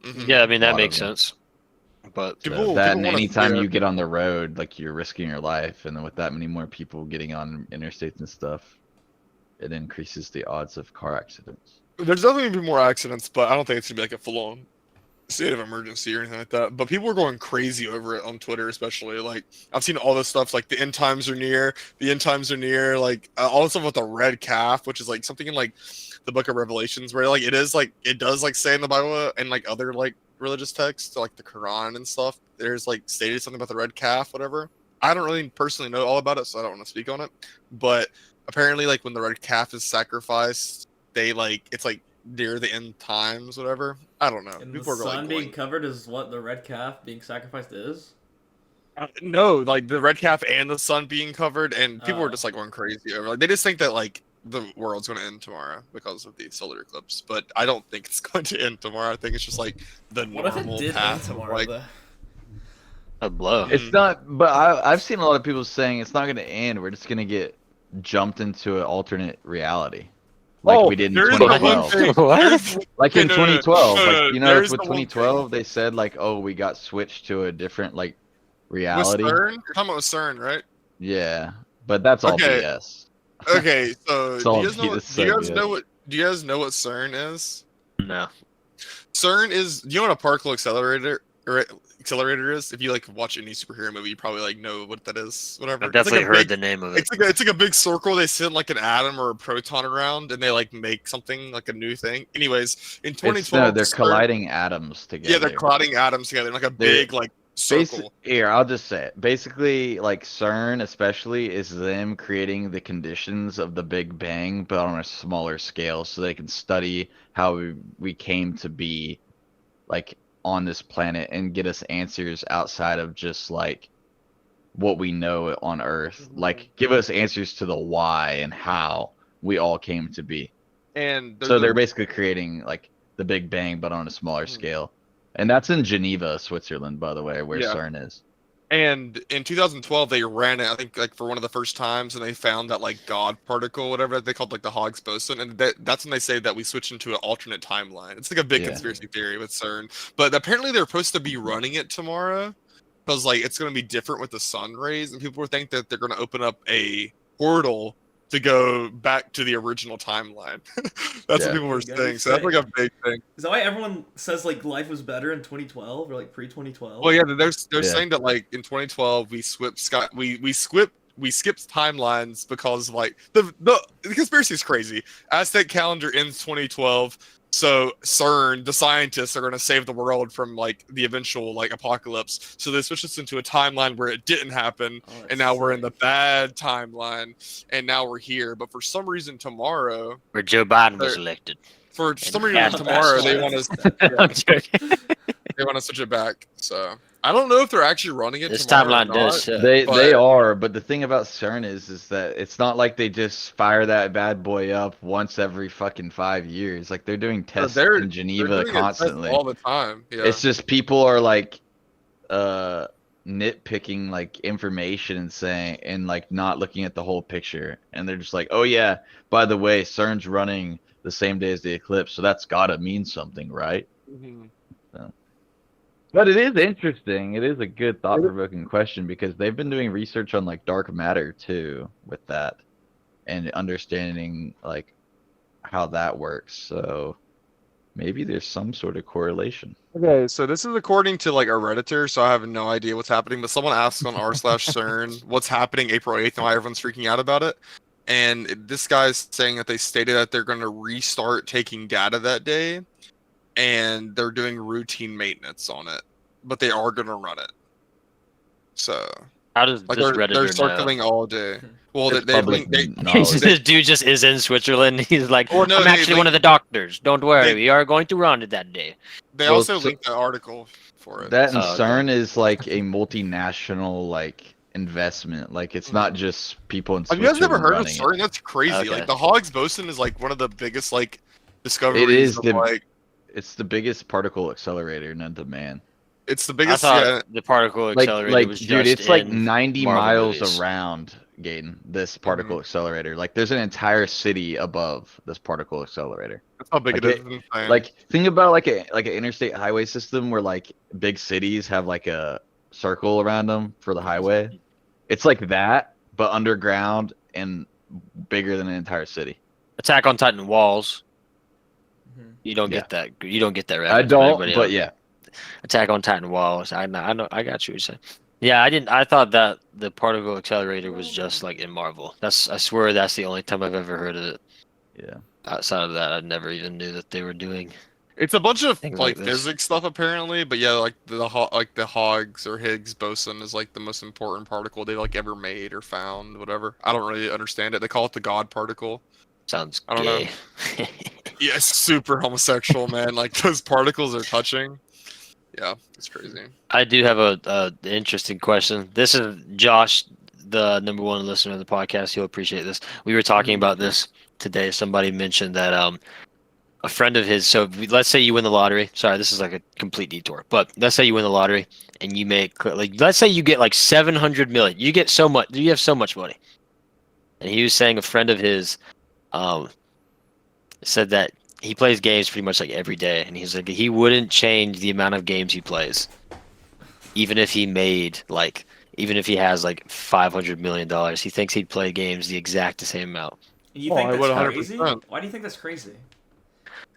Mhm. Yeah, I mean A that lot makes of them. sense. But So People that and wanna see anytime it. you get on the road, like you're risking your life, and then with that many more people getting on interstates and stuff, it increases the odds of car accidents. There's definitely gonna be more accidents, but I don't think it's gonna be like a full-on state of emergency or anything like that. But people are going crazy over it on Twitter, especially. Like I've seen all this stuff, like the end times are near, the end times are near, like all the stuff with the red calf, which is like something in like the Book of Revelations, where like it is like it does like say in the Bible and like other like religious texts, like the Quran and stuff. There's like stated something about the red calf, whatever. I don't really personally know all about it, so I don't want to speak on it. But apparently, like when the red calf is sacrificed, they like it's like near the end times, whatever. I don't know. And People are the like sun going. being covered is what the red calf being sacrificed is. No, like the red calf and the sun being covered, and people are Oh. just like going crazy over. Like they just think that like the world's going to end tomorrow because of the solar eclipse, but I don't think it's going to end tomorrow. I think it's just like the What if it normal did end path. Of, tomorrow? like Though? a blow. It's not, but I've seen a lot of people saying it's not going to end. We're just going to get jumped into an alternate reality, like Oh, we did in there is the one 2012. thing- What? there's- Like in no, no, no, 2012, no, no, like you no, know, there's with the one thing. 2012, they said like, oh, we got switched to a different like With reality. CERN, you're talking about with CERN, right? Yeah, but that's all Okay. BS. Okay, so It's do all you guys know? it's Do you so guys BS. know what? Do you guys know what CERN is? No. CERN is. Do you know what a particle accelerator is? If you like watch any superhero movie, you probably like know what that is. Whatever. I've definitely it's like a heard big, the name of it. It's like a big circle. They send like an atom or a proton around, and they like make something like a new thing. Anyways, in 2012, No, they're CERN colliding atoms together. Yeah, they're colliding atoms together in like a big like circle. Here, I'll just say it. Basically, like CERN, especially, is them creating the conditions of the Big Bang, but on a smaller scale, so they can study how we came to be, like, on this planet and get us answers outside of just like what we know on Earth. Like, give us answers to the why and how we all came to be. And So they're basically creating like the Big Bang, but on a smaller scale. And that's in Geneva, Switzerland, by the way, where Yeah. CERN is. And in 2012, they ran it, I think, like for one of the first times, and they found that like God particle, whatever they called like the Higgs boson, and that's when they say that we switched into an alternate timeline. It's like a big Yeah. conspiracy theory with CERN, but apparently they're supposed to be running it tomorrow because like it's going to be different with the sun rays, and people think that they're going to open up a portal to go back to the original timeline. That's Yeah. what people were You guys saying. So that's say- like a big thing. Is that why everyone says like life was better in 2012 or like pre-2012? Well, yeah, they're Yeah. saying that like in 2012 we skipped timelines because like the conspiracy is crazy. Aztec calendar ends 2012, so CERN, the scientists, are going to save the world from like the eventual like apocalypse. So they switched us into a timeline where it didn't happen, Oh, that's and now we're in the sick. bad timeline, and now we're here. But for some reason tomorrow, Where Joe Biden was They're- elected. for some reason Yeah, tomorrow, they that's- want to I'm joking. they want to switch it back. So I don't know if they're actually running it. This tomorrow or timeline does. not. They but- are, but the thing about CERN is that it's not like they just fire that bad boy up once every fucking 5 years. Like they're doing tests they're- in They're Geneva doing it constantly. all the time. Yeah. It's just people are like nitpicking like information and saying and like not looking at the whole picture, and they're just like, oh yeah, by the way, CERN's running the same day as the eclipse, so that's gotta mean something, right? Mhm. But it is interesting. It is a good thought-provoking question because they've been doing research on like dark matter too with that and understanding like how that works. So maybe there's some sort of correlation. Okay, so this is according to like a Redditor, so I have no idea what's happening. But someone asked on r/CERN what's happening April 8th and why everyone's freaking out about it. And this guy's saying that they stated that they're going to restart taking data that day, and they're doing routine maintenance on it, but they are going to run it. So How does like this they're Redditor know? circling all day. Well, It's they public knowledge. This dude just is in Switzerland. He's like, Or no, I'm they actually one link- of the doctors. Don't worry, they- we are going to run it that day. They Well, also so- linked the article for it. That and Oh, okay. CERN is like a multinational like investment. Like it's not just people in Have you Switzerland guys never heard of running it. CERN? That's crazy. Okay. Like the Higgs boson is like one of the biggest like discoveries of the- like It's the biggest particle accelerator known to man. it's the I biggest. thought Yeah, the particle Like, accelerator was dude, just it's like in 90 Marvel miles movies. around, Gaten, this particle accelerator. Like, there's an entire city above this particle accelerator. that's how big Like, it is. It's insane. Like, think about like an interstate highway system where like big cities have like a circle around them for the highway. It's like that, but underground and bigger than an entire city. Attack on Titan walls. Mhm. You don't Yeah. get that. You don't get that reference. I don't, everybody but else. yeah. Attack on Titan walls. I know. I got you. What you're saying. Yeah, I didn't. I thought that the particle accelerator was just like in Marvel. I swear that's the only time I've ever heard of it. Yeah. Outside of that, I never even knew that they were doing. It's a bunch of Things like like this. physics stuff apparently, but yeah, like the Higgs or Higgs boson is like the most important particle they like ever made or found, whatever. I don't really understand it. They call it the God particle. Sounds I don't know. gay. Yeah, it's super homosexual, man. Like those particles are touching. Yeah, it's crazy. I do have a interesting question. This is Josh, the #1 listener of the podcast. He'll appreciate this. We were talking about this today. Somebody mentioned that a friend of his. So let's say you win the lottery. Sorry, this is like a complete detour. But let's say you win the lottery and you make like let's say you get like 700 million. You get so much. You have so much money. And he was saying a friend of his said that he plays games pretty much like every day, and he's like he wouldn't change the amount of games he plays, even if he made like even if he has like $500 million. He thinks he'd play games the exact same amount. You Oh, think I that's would crazy? 100%. Why do you think that's crazy?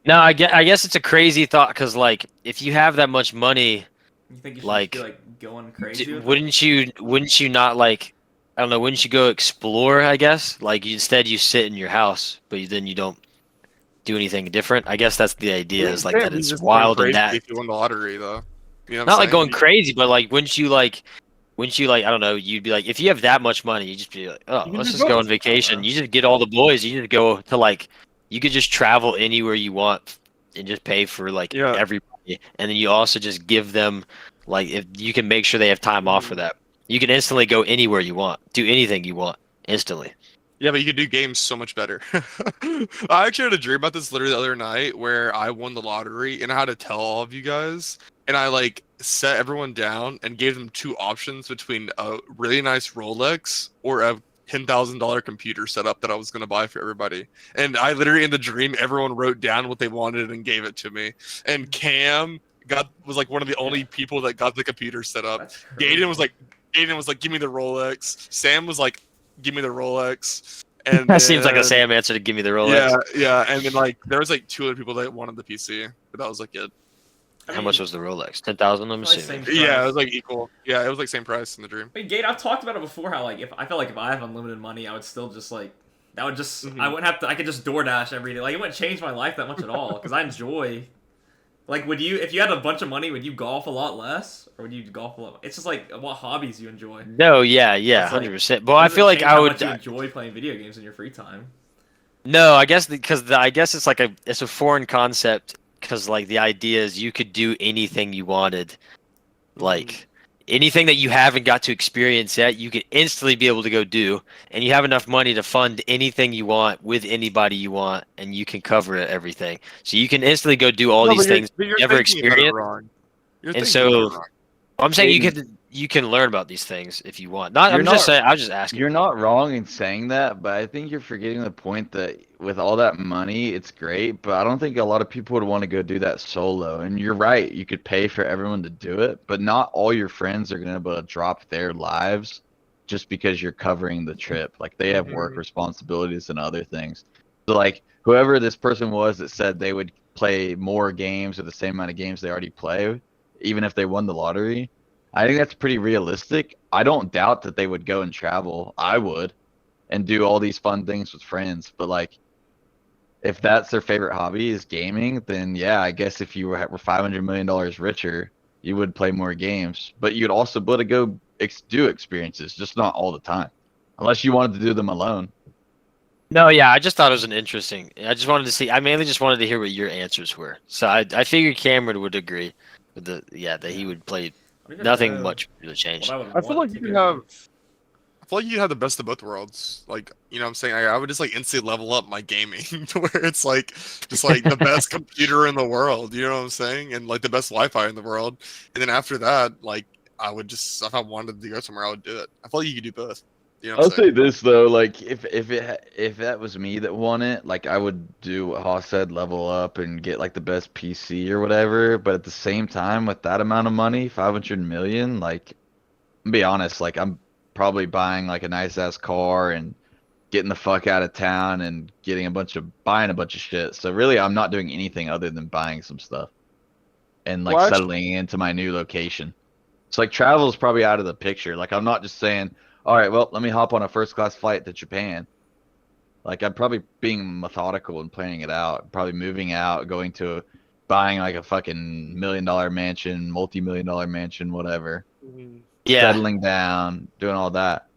No, I guess it's a crazy thought because like if you have that much money, You think you should Like, just be like going crazy? with it? wouldn't you not like I don't know, wouldn't you go explore? I guess like instead you sit in your house, but then you don't do anything different. I guess that's the idea is like Yeah, that you it's just wild going and crazy that if you win the lottery though. You know what not I'm like saying? going crazy, but like wouldn't you like I don't know, you'd be like if you have that much money, you just be like, oh, You can let's just just go go on vacation. You just get all the boys. You just go to like you could just travel anywhere you want and just pay for like Yeah. everybody, and then you also just give them like if you can make sure they have time off for that. You can instantly go anywhere you want, do anything you want instantly. Yeah, but you could do games so much better. I actually had a dream about this literally the other night where I won the lottery and I had to tell all of you guys. And I like set everyone down and gave them two options between a really nice Rolex or a $10,000 computer setup that I was going to buy for everybody. And I literally in the dream, everyone wrote down what they wanted and gave it to me. And Cam was like one of the only people that got the computer setup. That's crazy. Gaden was like, give me the Rolex. Sam was like, give me the Rolex. And That seems like a then- Sam answer to give me the Rolex. Yeah. And then like there was like two other people that wanted the PC, but that was like it. I How mean, much was the Rolex? 10,000. I'm probably assuming. same Yeah, price. it was like equal. Yeah, it was like same price in the dream. I mean, Gate, I've talked about it before. How like if I felt like if I have unlimited money, I would still just like that would just Mhm. I wouldn't have to. I could just DoorDash every day. Like it wouldn't change my life that much at all because I enjoy. Like, would you if you had a bunch of money, would you golf a lot less or would you golf a lot? It's just like what hobbies you enjoy. No, yeah, It's like- 100%. But I Doesn't feel like change I how would. much you enjoy playing video games in your free time. No, I guess because I guess it's like it's a foreign concept because like the idea is you could do anything you wanted, like anything that you haven't got to experience yet, you could instantly be able to go do, and you have enough money to fund anything you want with anybody you want, and you can cover everything. So you can instantly go do all these things you're never thinking about it experienced. wrong. You're And thinking about it so- wrong. I'm saying Aiden. you can learn about these things if you want. Not You're I'm just not- saying I was just asking. You're not wrong in saying that, but I think you're forgetting the point that with all that money, it's great, but I don't think a lot of people would want to go do that solo. And you're right, you could pay for everyone to do it, but not all your friends are going to be able to drop their lives just because you're covering the trip. Like they have work Mhm. responsibilities and other things. So like whoever this person was that said they would play more games or the same amount of games they already play, even if they won the lottery, I think that's pretty realistic. I don't doubt that they would go and travel. I would, and do all these fun things with friends. But like, if that's their favorite hobby is gaming, then yeah, I guess if you were $500 million richer, you would play more games. But you'd also be able to go do experiences, just not all the time, unless you wanted to do them alone. No, yeah, I just thought it was an interesting. I just wanted to see. I mainly just wanted to hear what your answers were. So I figured Cameron would agree with that he would play I don't even nothing know much really what changed. I would I feel want like to you go can do. I feel like you have the best of both worlds. Like, you know what I'm saying? I would just like instantly level up my gaming to where it's like just like the best computer in the world, you know what I'm saying? And like the best Wi-Fi in the world. And then after that, like I would just if I wanted to go somewhere, I would do it. I feel like you could do both. You know what I'll I'm say saying? this though, like if that was me that won it, like I would do what Haas said, level up and get like the best PC or whatever. But at the same time, with that amount of money, 500 million, like, be honest, like I'm probably buying like a nice ass car and getting the fuck out of town and buying a bunch of shit. So really, I'm not doing anything other than buying some stuff and like Well, settling into my new location. So like travel is probably out of the picture. Like I'm not just saying, all right, well, let me hop on a first class flight to Japan. Like I'm probably being methodical and planning it out. Probably moving out, buying like a fucking $1 million mansion, multi-million-dollar mansion, whatever. Yeah. Settling down, doing all that.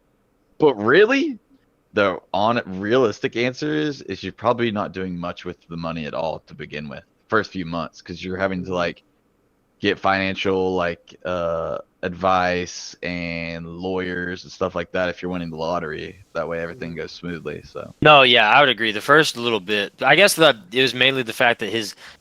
But really, the realistic answer is you're probably not doing much with the money at all to begin with. First few months, because you're having to like get financial like advice and lawyers and stuff like that if you're winning the lottery. That way everything goes smoothly. So No, yeah, I would agree. The first little bit, I guess that it was mainly the fact that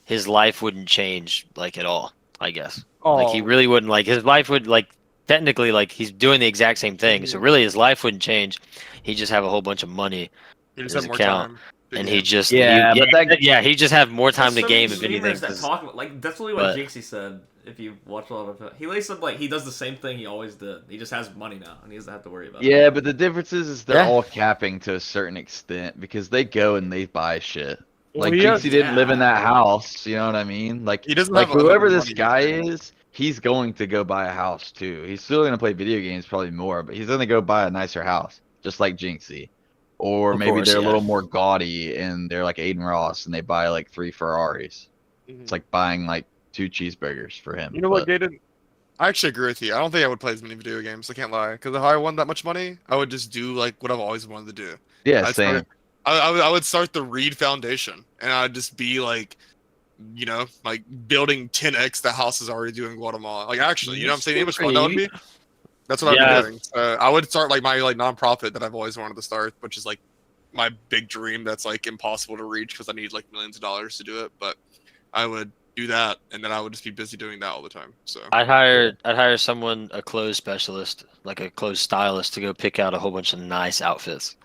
his life wouldn't change like at all. I guess like he really wouldn't like his life would like technically like he's doing the exact same thing. So really his life wouldn't change. He just have a whole bunch of money You in just his have more account, time. and he just Yeah, he, but that- yeah he just have more time There's to so many game if anything. streamers that 'cause- talk about, like that's literally what but- Jinxie said. If you watch a lot of it, he lays up like he does the same thing he always did. He just has money now, and he doesn't have to worry about it. yeah, but the difference is they're Yeah. all capping to a certain extent because they go and they buy shit. Like he has- Jinxie didn't live in that house, you know what I mean? Like He doesn't like have whoever unlimited this money guy either. is, he's going to go buy a house too. He's still gonna play video games probably more, but he's gonna go buy a nicer house, just like Jinxie. Or Of maybe course, they're a yeah. little more gaudy and they're like Aiden Ross and they buy like 3 Ferraris. It's like buying like 2 cheeseburgers for him. You know what, but- Gaten? I actually agree with you. I don't think I would play as many video games. I can't lie. Because if I won that much money, I would just do like what I've always wanted to do. Yeah, I'd same. start- I would start the Reed Foundation, and I'd just be like, you know, like building 10x the houses I already do in Guatemala. Like actually, you know what I'm saying? How much fun that would be? That's what Yeah. I'd be doing. I would start like my like nonprofit that I've always wanted to start, which is like my big dream that's like impossible to reach because I need like millions of dollars to do it. But I would do that, and then I would just be busy doing that all the time. So I'd hire someone, a clothes specialist, like a clothes stylist, to go pick out a whole bunch of nice outfits.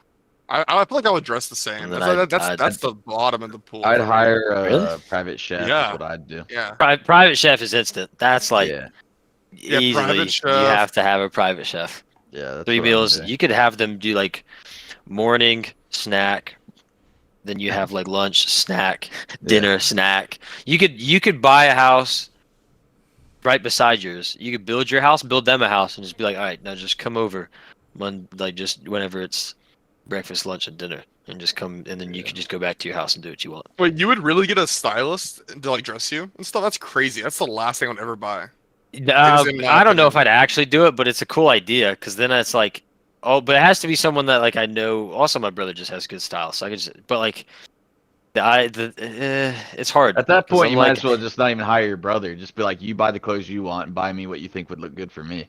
I feel like I would dress the same. And then That's the bottom of the pool. I'd for me. hire a Really? private chef. Yeah. Is what I'd do. Yeah. Private chef is instant. That's like yeah, Yeah, easily private you chef. have to have a private chef. yeah. That's 3 what I'm meals. doing. You could have them do like morning snack, then you have like lunch, snack, dinner, snack. You could buy a house right beside yours. You could build your house, build them a house, and just be like, all right, now just come over, like just whenever it's breakfast, lunch, and dinner, and just come, and then you can just go back to your house and do what you want. Wait, you would really get a stylist to like dress you and stuff? That's crazy. That's the last thing I would ever buy. in my I don't know if opinion. I'd actually do it, but it's a cool idea because then it's like, oh, but it has to be someone that like I know. Also, my brother just has good style, so I could just. But like, it's hard. At that 'cause point, I'm you might like, as well just not even hire your brother. Just be like, you buy the clothes you want and buy me what you think would look good for me.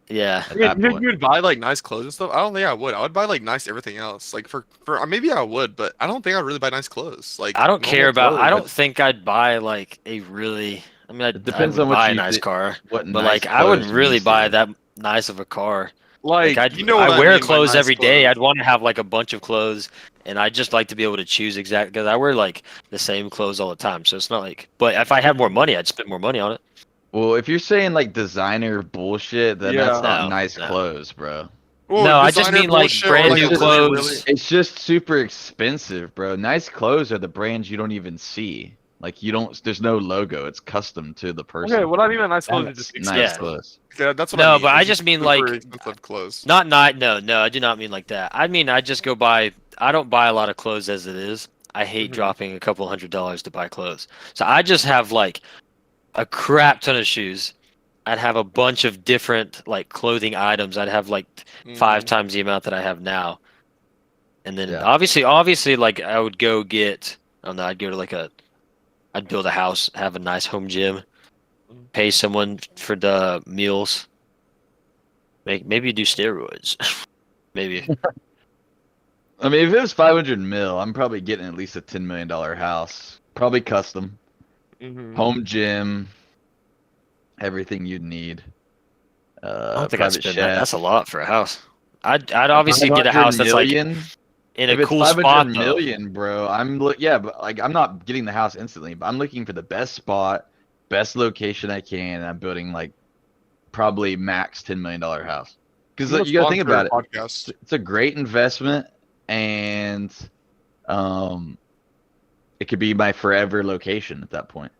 yeah. At that You point, would buy like nice clothes and stuff. I don't think I would. I would buy like nice everything else. Like for maybe I would, but I don't think I'd really buy nice clothes. Like I don't normal care about. I clothes. don't think I'd buy like a really. I mean, It depends I on would what buy a you nice thi- car, what but nice like I wouldn't clothes really means to buy you. that nice of a car. Like I'd, you know what I I wear mean by clothes nice every day. clothes. I'd want to have like a bunch of clothes, and I just like to be able to choose exactly because I wear like the same clothes all the time. So it's not like. But if I had more money, I'd spend more money on it. Well, if you're saying like designer bullshit, then that's Yeah. not No, nice no. clothes, bro. Well, No, I just designer mean, like, bullshit or, brand like, new a really, clothes. really- It's just super expensive, bro. Nice clothes are the brands you don't even see. Like you don't. There's no logo. It's custom to the person. Okay, what I mean by nice clothes is That's just nice Yeah. expensive. clothes. Yeah, that's what No, I mean. but I It's just mean, super like, expensive clothes. No, I do not mean like that. I mean, I just go buy. I don't buy a lot of clothes as it is. I hate Mhm. dropping a couple $100s to buy clothes. So I just have like a crap ton of shoes. I'd have a bunch of different like clothing items. I'd have like 5 times the amount that I have now. And then Yeah. obviously, like I would go get. I don't know. I'd go to like I'd build a house, have a nice home gym, pay someone for the meals. Maybe do steroids. maybe. I mean, if it was 500 mil, I'm probably getting at least a $10 million house. Probably custom. Mhm. Home gym. Everything you'd need. I don't think I'd Private spend that. That's a chef. lot for a house. I'd obviously get a 500 house that's like million? in If a it's cool 500 spot though. million, bro, yeah, but like I'm not getting the house instantly, but I'm looking for the best spot, best location I can, and I'm building like probably max $10 million house. Because I'm you got to think gonna about it. sponsor a podcast. It's a great investment, and it could be my forever location at that point.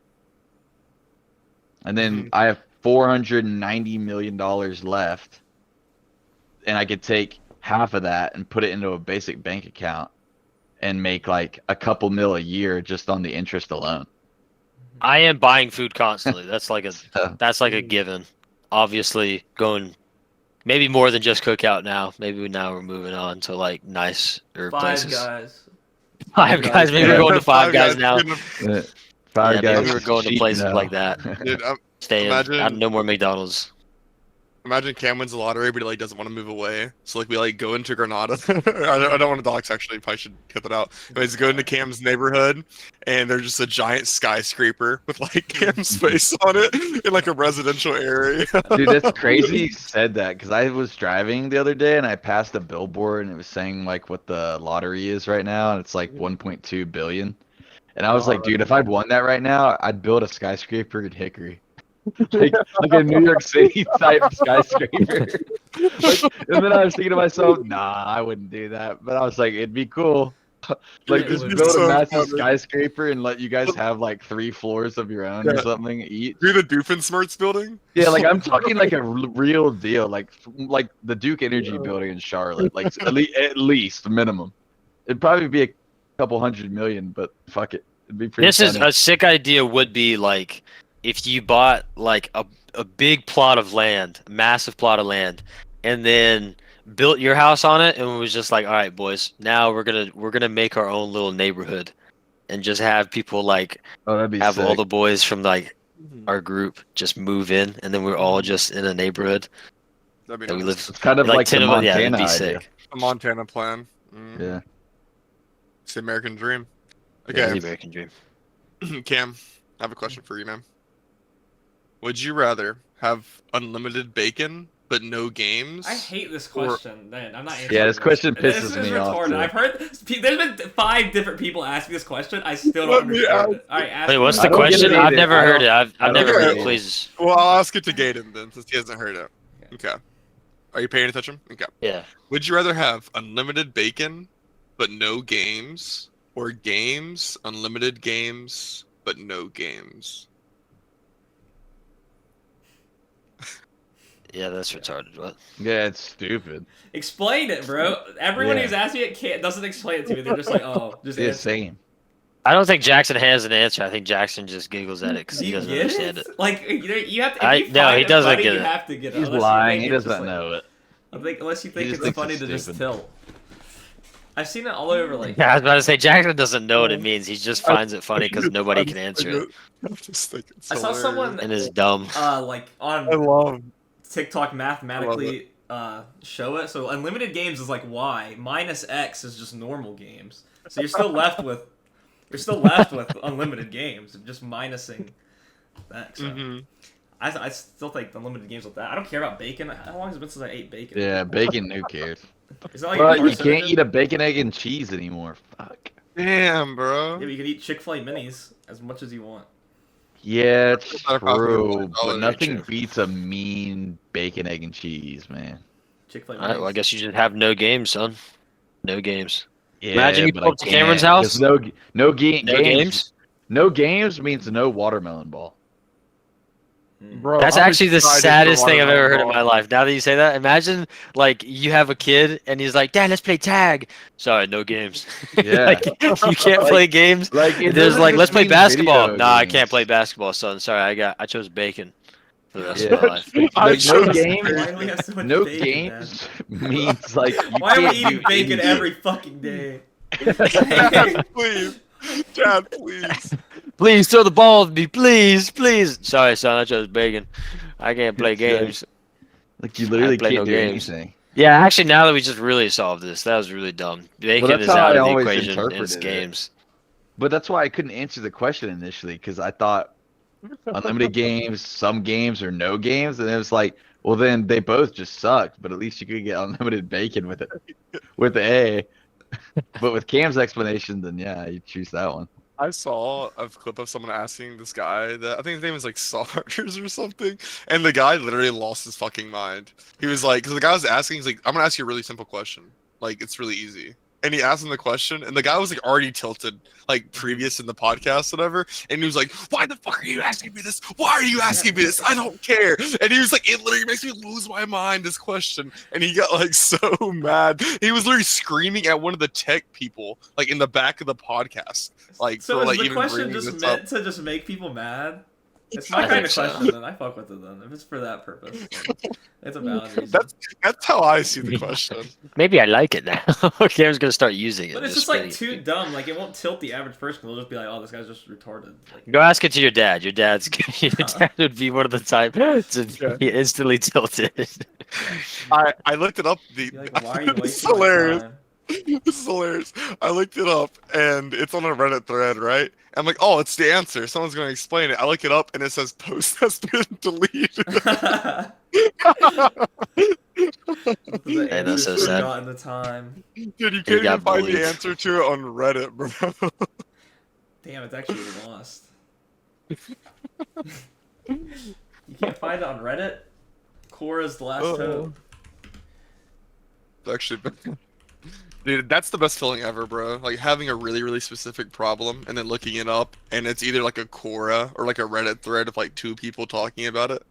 And then Mhm. I have $490 million left, and I could take half of that and put it into a basic bank account and make like a couple mil a year just on the interest alone. I am buying food constantly. That's like a So, given. Obviously, going maybe more than just cookout now. Maybe now we're moving on to like nicer Five places. Guys. Five guys. Maybe we're going to Five Guys now. Five Yeah, Guys. maybe we're going to cheap places now. like that. Dude, Staying. Imagine- No more McDonald's. imagine Cam wins the lottery, but he like doesn't want to move away. So like we like go into Granada. I don't want to dox actually. Probably should cut that out. Anyways, go into Cam's neighborhood, and there's just a giant skyscraper with like Cam's face on it in like a residential area. Dude, that's crazy you said that because I was driving the other day and I passed a billboard and it was saying like what the lottery is right now, and it's like 1.2 billion. And I was like, dude, if I'd won that right now, I'd build a skyscraper in Hickory. like a New York City type skyscraper. And then I was thinking to myself, nah, I wouldn't do that. But I was like, it'd be cool. Like It just would be build so a massive funny. skyscraper and let you guys have like 3 floors of your own or Yeah. something each. Do the Doofenshmirtz building? Yeah, like I'm talking like a real deal, like the Duke Energy building in Charlotte, like at least minimum. It'd probably be a couple $100 million, but fuck it, it'd be pretty. This is funny. a sick idea. Would be like if you bought like a big plot of land, a massive plot of land, and then built your house on it, and it was just like, all right, boys, now we're gonna make our own little neighborhood, and just have people like Oh, that'd be have all sick. the boys from like our group just move in, and then we're all just in a neighborhood That'd be that we nice. live. It's kind of like the 10 of us- yeah, Montana that'd be idea. sick. A Montana plan. Yeah. It's the American dream. Yeah, Okay, the American dream. Cam, I have a question for you, man. Would you rather have unlimited bacon but no games? I hate this question. Man, I'm not answering. Yeah, this question This pisses is me off, retarded. too. I've heard there's been 5 different people ask me this question. I still Let don't me understand ask- it. All right, ask Wait, me. what's I the don't get question? it I've either. never I heard don't- it. I've I don't never get heard it. it. Please. Well, I'll ask it to Gaten then, since he hasn't heard it. Okay. Are you paying attention? Okay. Yeah. Would you rather have unlimited bacon but no games, or unlimited games but no games? Yeah, that's retarded. What? Yeah, it's stupid. Explain it, bro. Everyone Yeah. who's asking it doesn't explain it to me. They're just like, oh, just It's answer. insane. I don't think Jackson has an answer. I think Jackson just giggles at it because Do he you doesn't get understand it? it. Like you have to. If I- you no, find he it doesn't funny, get you it. have to get it. He's unless you lying. think He it's just doesn't like- know it. I think unless you think just it's thinks funny it's to just stupid. tilt. I've seen it all over. Like Yeah, I was about to say Jackson doesn't know what it means. He just finds it funny because nobody can answer it I just think it's I saw hilarious. someone and is dumb. like I on love. TikTok mathematically show it. So unlimited games is like y minus x is just normal games. So you're still left with unlimited games, just minusing that. So Mhm. I still think unlimited games with that. I don't care about bacon. How long has it been since I ate bacon? Yeah, bacon. Who cares? Is that like Bro, a you carcinogen? can't eat a bacon, egg, and cheese anymore. Fuck. Damn, bro. Yeah, but you can eat Chick-fil-A minis as much as you want. Yeah, it's Better cost me true, $1 but nothing true. beats a mean bacon, egg, and cheese, man. Chick-fil-A minis. All right, well, I guess you just have no games, son. No games. Yeah, Imagine you but go I up to Cameron's can't, house. 'cause no No games. games. No games means no watermelon ball. Bro, That's I'm actually the excited for saddest thing I've ever heard in watermelon my life. Now that you say that, imagine like you have a kid and he's like, "Dad, let's play tag." Sorry, no games. Yeah. Like, you can't play games. Like it There's doesn't like, just let's play mean basketball. video Nah, I games. can't play basketball, son. Sorry, I chose bacon for the rest Yeah. of my life. I Like, no chose games. Why do we have so much No bacon, games means like you Why are we can't eating do bacon anything. every fucking day? Dad, please. Dad, please. Please throw the ball with me, please, please. Sorry, son, I chose bacon. I can't play It's, games. Like you literally play can't no do games. anything. Yeah, actually, now that we just really solved this, that was really dumb. Bacon that's is how out I of the always equation in interpreted it. games. But that's why I couldn't answer the question initially because I thought unlimited games, some games, or no games, and it was like, well, then they both just sucked. But at least you could get unlimited bacon with it, with the A. But with Cam's explanation, then yeah, you choose that one. I saw a clip of someone asking this guy that I think his name was like Sars or something, and the guy literally lost his fucking mind. He was like, because the guy was asking, he's like, I'm gonna ask you a really simple question. Like, it's really easy. And he asked him the question, and the guy was like already tilted, like previous in the podcast, whatever. And he was like, "Why the fuck are you asking me this? Why are you asking me this? I don't care." And he was like, "It literally makes me lose my mind, this question." And he got like so mad. He was literally screaming at one of the tech people, like in the back of the podcast, like So for is like the even question bringing just this up. meant to just make people mad? It's I my kind think of so. question, then I fuck with it. Then if it's for that purpose, then it's a valid reason. That's how I see the question. Maybe I like it now. Cam's gonna start using it. But it's just like too dumb. Like it won't tilt the average person. They'll just be like, "Oh, this guy's just retarded." Like, Go ask it to your dad. Your dad would be one of the type to be instantly tilted. I looked it up. you're like, why are you This is wasting my hilarious. time? This is hilarious. I looked it up and it's on a Reddit thread, right? I'm like, oh, it's the answer. Someone's going to explain it. I look it up and it says post has been deleted. The Hey, that's answer's so sad. forgotten the time. Dude, you can't got even find bullied. the answer to it on Reddit, bro. Damn, it's actually lost. You can't find it on Reddit? Cora's the last hope. It's actually, dude, that's the best feeling ever, bro. Like having a really, really specific problem and then looking it up, and it's either like a Quora or like a Reddit thread of like two people talking about it.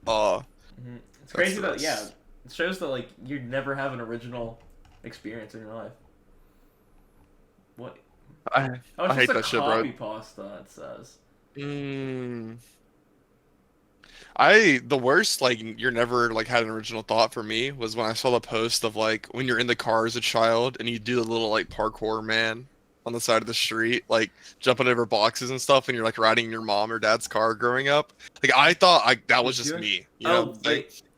It's crazy the that, best. yeah, it shows that, like, you never have an original experience in your life. What? I Oh, it's hate just a that shit, bro. copy pasta, it says. The worst, like, you're never like had an original thought for me was when I saw the post of like when you're in the car as a child and you do the little like parkour man on the side of the street, like jumping over boxes and stuff, and you're like riding in your mom or dad's car growing up. Like I thought that was just me. You know?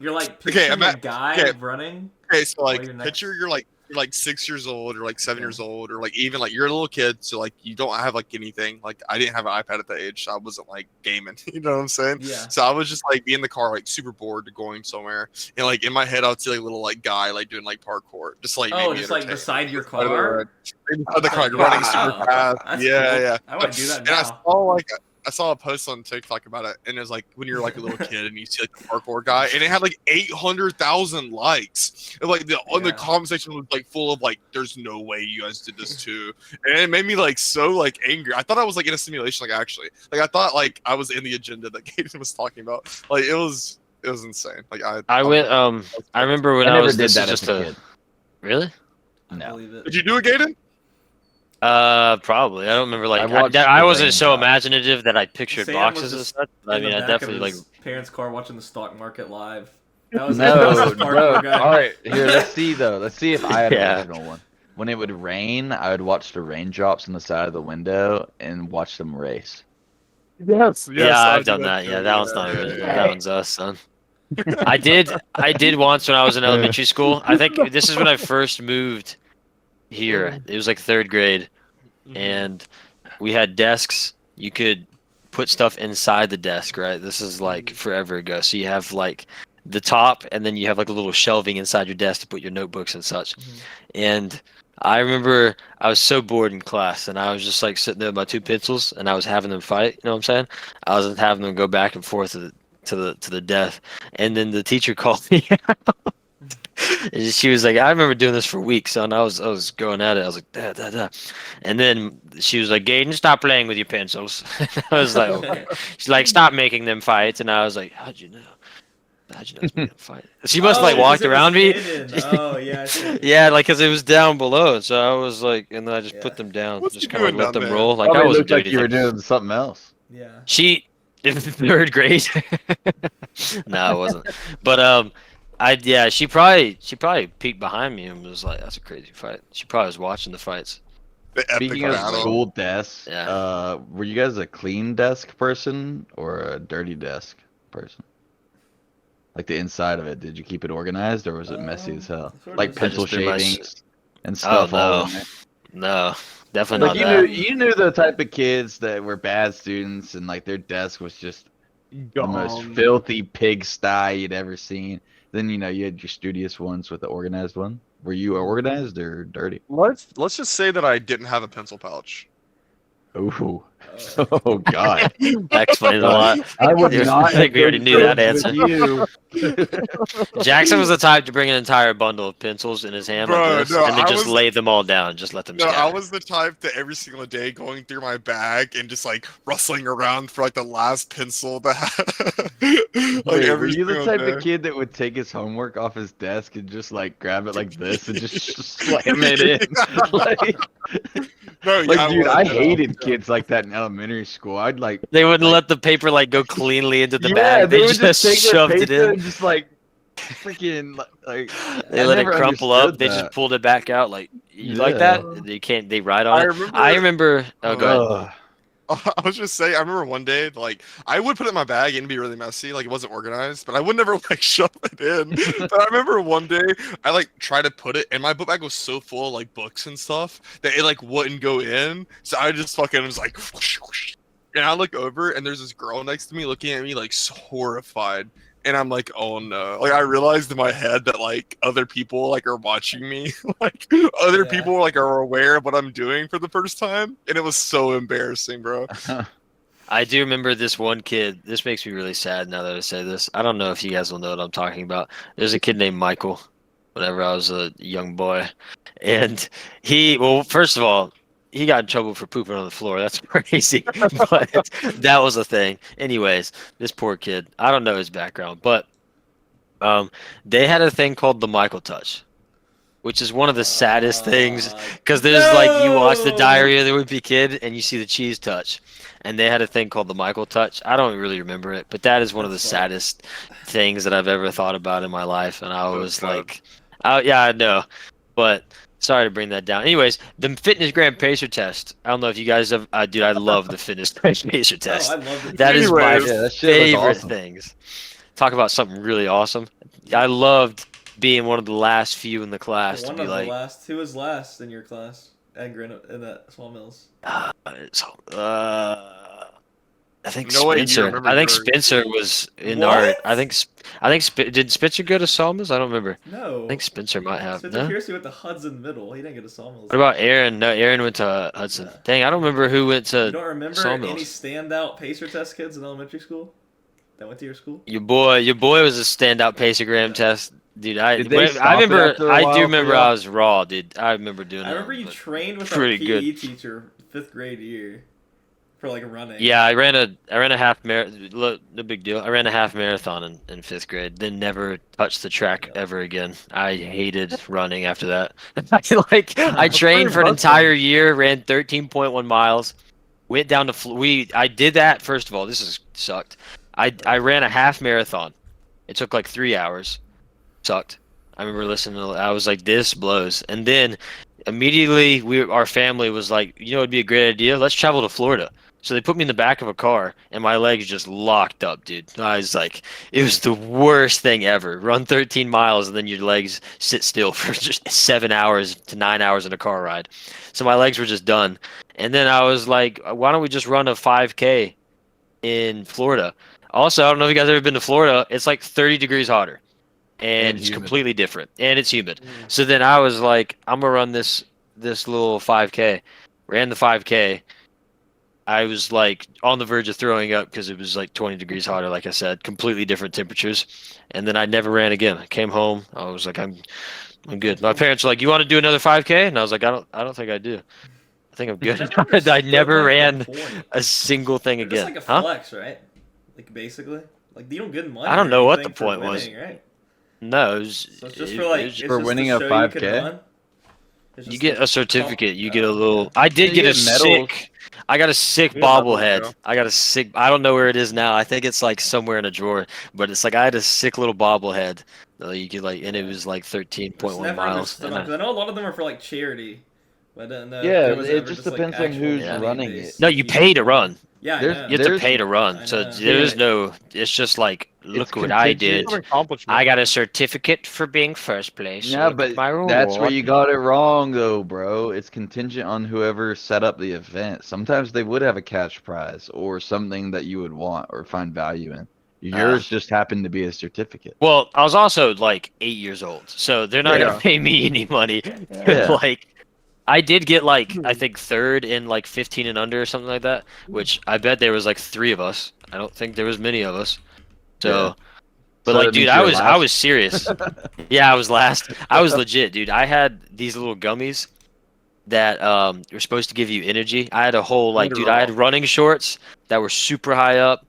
You're like Okay, picturing a guy running. Okay, so like you're next- picture you're like 6 years old or like 7 years old or like even like you're a little kid, so like you don't have like anything. Like I didn't have an iPad at that age, so I wasn't like gaming. You know what I'm saying? Yeah. So I was just like be in the car like super bored going somewhere, and like in my head I would see like a little like guy like doing like parkour, just like made me just like entertained. beside your Inside of the car. road. Inside the car, like, running super Wow. fast. That's Yeah, cool. yeah. I would do that And I now. saw I saw a post on TikTok about it, and it was like when you're like a little kid and you see like the parkour guy, and it had like 800,000 likes. And like the comment section was like full of like, "There's no way you guys did this too," and it made me like so like angry. I thought I was like in a simulation, like actually, like I thought like I was in the agenda that Caden was talking about. Like it was insane. Like I went. I remember when I I never was. did This that is just as a kid. Really? I No. believe it. Did you do it, Caden? Probably. I don't remember. Like watched I the wasn't so raindrop. imaginative that I pictured Sam was boxes and just stuff. I in the mean, I back definitely of like. his parents' car watching the stock market live. That was No, that was no. parkour guy. All right, here. Let's see though. Let's see if I had Yeah. an original one. When it would rain, I would watch the raindrops on the side of the window and watch them race. Yes. Yeah, I I've do done that. too. Yeah, that one's not Yeah, original. yeah. That one's us, son. I did once when I was in elementary school. I think this is when I first moved here. It was like 3rd grade, and we had desks. You could put stuff inside the desk, right? This is like forever ago. So you have like the top, and then you have like a little shelving inside your desk to put your notebooks and such. And I remember I was so bored in class, and I was just like sitting there with my 2 pencils, and I was having them fight. You know what I'm saying? I was having them go back and forth to the death, and then the teacher called me out. And she was like, I remember doing this for weeks, son. I was going at it. I was like, da, da, da. And then she was like, Gaden, stop playing with your pencils. And I was like, okay. She's like, stop making them fight. And I was like, how'd you know? How'd you know it's making them fight? She must have like walked around me. Oh yeah. I see. Yeah, like because it was down below. So I was like, and then I just put them down, What's just he kind of doing let down them there? roll. Like I Probably wasn't looked doing like you were anything. doing something else. Yeah. She in 3rd grade. No, it wasn't. But she probably peeked behind me and was like, "That's a crazy fight." She probably was watching the fights. The epic Speaking of battle. school desks, Yeah. were you guys a clean desk person or a dirty desk person? Like the inside of it, did you keep it organized or was it messy as hell? sort of Like just- pencil I just pretty much- shavings and stuff all no. in there. No, definitely Like not you that. knew you knew the type of kids that were bad students and like their desk was just the most filthy pigsty you'd ever seen. Then you had your studious ones with the organized one. Were you organized or dirty? Let's just say that I didn't have a pencil pouch. Ooh. Oh God. That explains a lot. I would Dude, not I think have we already been knew that friends answer. with you. Jackson was the type to bring an entire bundle of pencils in his hand Bro, like this, no, and then I just was- lay them all down, just let them No, I scatter. was the type that every single day going through my bag and just like rustling around for like the last pencil that like Wait, were every you the single type day. of kid that would take his homework off his desk and just like grab it like this and just slam it in? like, No, yeah, like, dude, was, I no. hated kids like that in elementary school. I'd like, They wouldn't like- let the paper like go cleanly into the yeah, bag. They would just take their shoved it paper in. and just like freaking like. They I let it never crumple up. understood They that. just pulled it back out. Like you like that? They can't. They write on I it. remember. I remember. Oh, go ahead. Ugh. I was just saying. I remember one day, like I would put it in my bag and it'd be really messy, like it wasn't organized, but I would never like shove it in. But I remember one day I like tried to put it, and my book bag was so full of like books and stuff that it like wouldn't go in. So I just fucking was like, whoosh, whoosh. And I look over and there's this girl next to me looking at me like horrified. And I'm like, oh no. Like I realized in my head that like other people like are watching me. Like other Yeah. people like are aware of what I'm doing for the first time. And it was so embarrassing, bro. I do remember this one kid. This makes me really sad now that I say this. I don't know if you guys will know what I'm talking about. There's a kid named Michael whenever I was a young boy. And well, first of all, he got in trouble for pooping on the floor. That's crazy. But that was a thing. Anyways, this poor kid. I don't know his background, but they had a thing called the Michael touch, which is one of the saddest things because there's like you watch the No! Diary of the Wimpy Kid and you see the cheese touch, and they had a thing called the Michael touch. I don't really remember it, but that is one of the That's fun. saddest things that I've ever thought about in my life, and I was sad. like, yeah, I know, but sorry to bring that down. Anyways, the Fitness Gram Pacer test. I don't know if you guys have. Dude, I love the Fitness Gram Pacer Oh, test. I love it. That is my Anyways. Yeah, that shit was favorite awesome. things. Talk about something really awesome. I loved being one of the last few in the class One to of be like, the last. Who was last in your class at in that Small Mills? I think No way you Spencer. remember I think yours. Spencer was in What? art. I think did Spencer go to Sawmills? I don't remember. No. I think Spencer might have. Spencer No. Piercy went to Hudson Middle. He didn't get a Sawmills. What about Aaron? No, Aaron went to Hudson. Yeah. Dang, I don't remember who went You to don't remember Sawmills. any standout pacer test kids in elementary school that went to your school? Your boy was a standout paceogram Yeah. test, dude. I Did they I stop it remember. after a I while do for remember y'all? I was raw, dude. I remember doing I that. remember you but- trained with our pretty PE good. teacher 5th grade year for like running. Yeah, I ran a half marathon. Look, no big deal. I ran a half marathon in 5th grade. Then never touched the track ever again. I hated running after that. I trained for an impressive. entire year, ran 13.1 miles, went down to I did that first of all. This is sucked. I ran a half marathon. It took like 3 hours. Sucked. I remember listening to. I was like, this blows. And then immediately our family was like, it'd be a great idea. Let's travel to Florida. So they put me in the back of a car, and my legs just locked up, dude. I was like, it was the worst thing ever. Run 13 miles, and then your legs sit still for just 7 hours to 9 hours in a car ride. So my legs were just done. And then I was like, why don't we just run a 5K in Florida? Also, I don't know if you guys have ever been to Florida. It's like 30 degrees hotter, and it's humid. completely different, and it's humid. So then I was like, I'm gonna run this little 5K. Ran the 5K. I was like on the verge of throwing up because it was like 20 degrees hotter, like I said, completely different temperatures. And then I never ran again. I came home. I was like, I'm good. My parents were like, you want to do another 5K? And I was like, I don't think I do. I think I'm good. I never ran a single thing It's again. like a Huh? flex, right? Like basically, like you don't get money. I don't or know what the anything for point was. winning, right? No, it was, So it's just it- for like it was- it's For just winning to a show you 5K? can run? It's you just get like a certificate. You get a oh, little. I did You get a get medals. sick. I got a sick Yeah, that was bobblehead. cool. I got a sick. I don't know where it is now. I think it's like somewhere in a drawer. But it's like I had a sick little bobblehead. You could like, and it was like Just 13.1 never miles. understood And them, 'cause I know a lot of them are for like charity. But I don't know if Yeah, there was it ever just like, depends on actual who's money running based it. no, you pay to run. Yeah, I There's- know. You have to There's- pay to I run, so know. there is no. It's just like, look what I did. contingent. I got a certificate for being first place. Yeah, Look at but my that's where reward. you got it wrong, though, bro. It's contingent on whoever set up the event. Sometimes they would have a cash prize or something that you would want or find value in. Yours just happened to be a certificate. Well, I was also like 8 years old, so they're not Yeah. gonna pay me any money. Yeah. Like, I did get like I think third in like 15 and under or something like that, which I bet there was like 3 of us. I don't think there was many of us. So, Yeah. but So like, that dude, means I you're was last? serious. Yeah, I was last. I was legit, dude. I had these little gummies that were supposed to give you energy. I had a whole like, dude, I had running shorts that were super high up.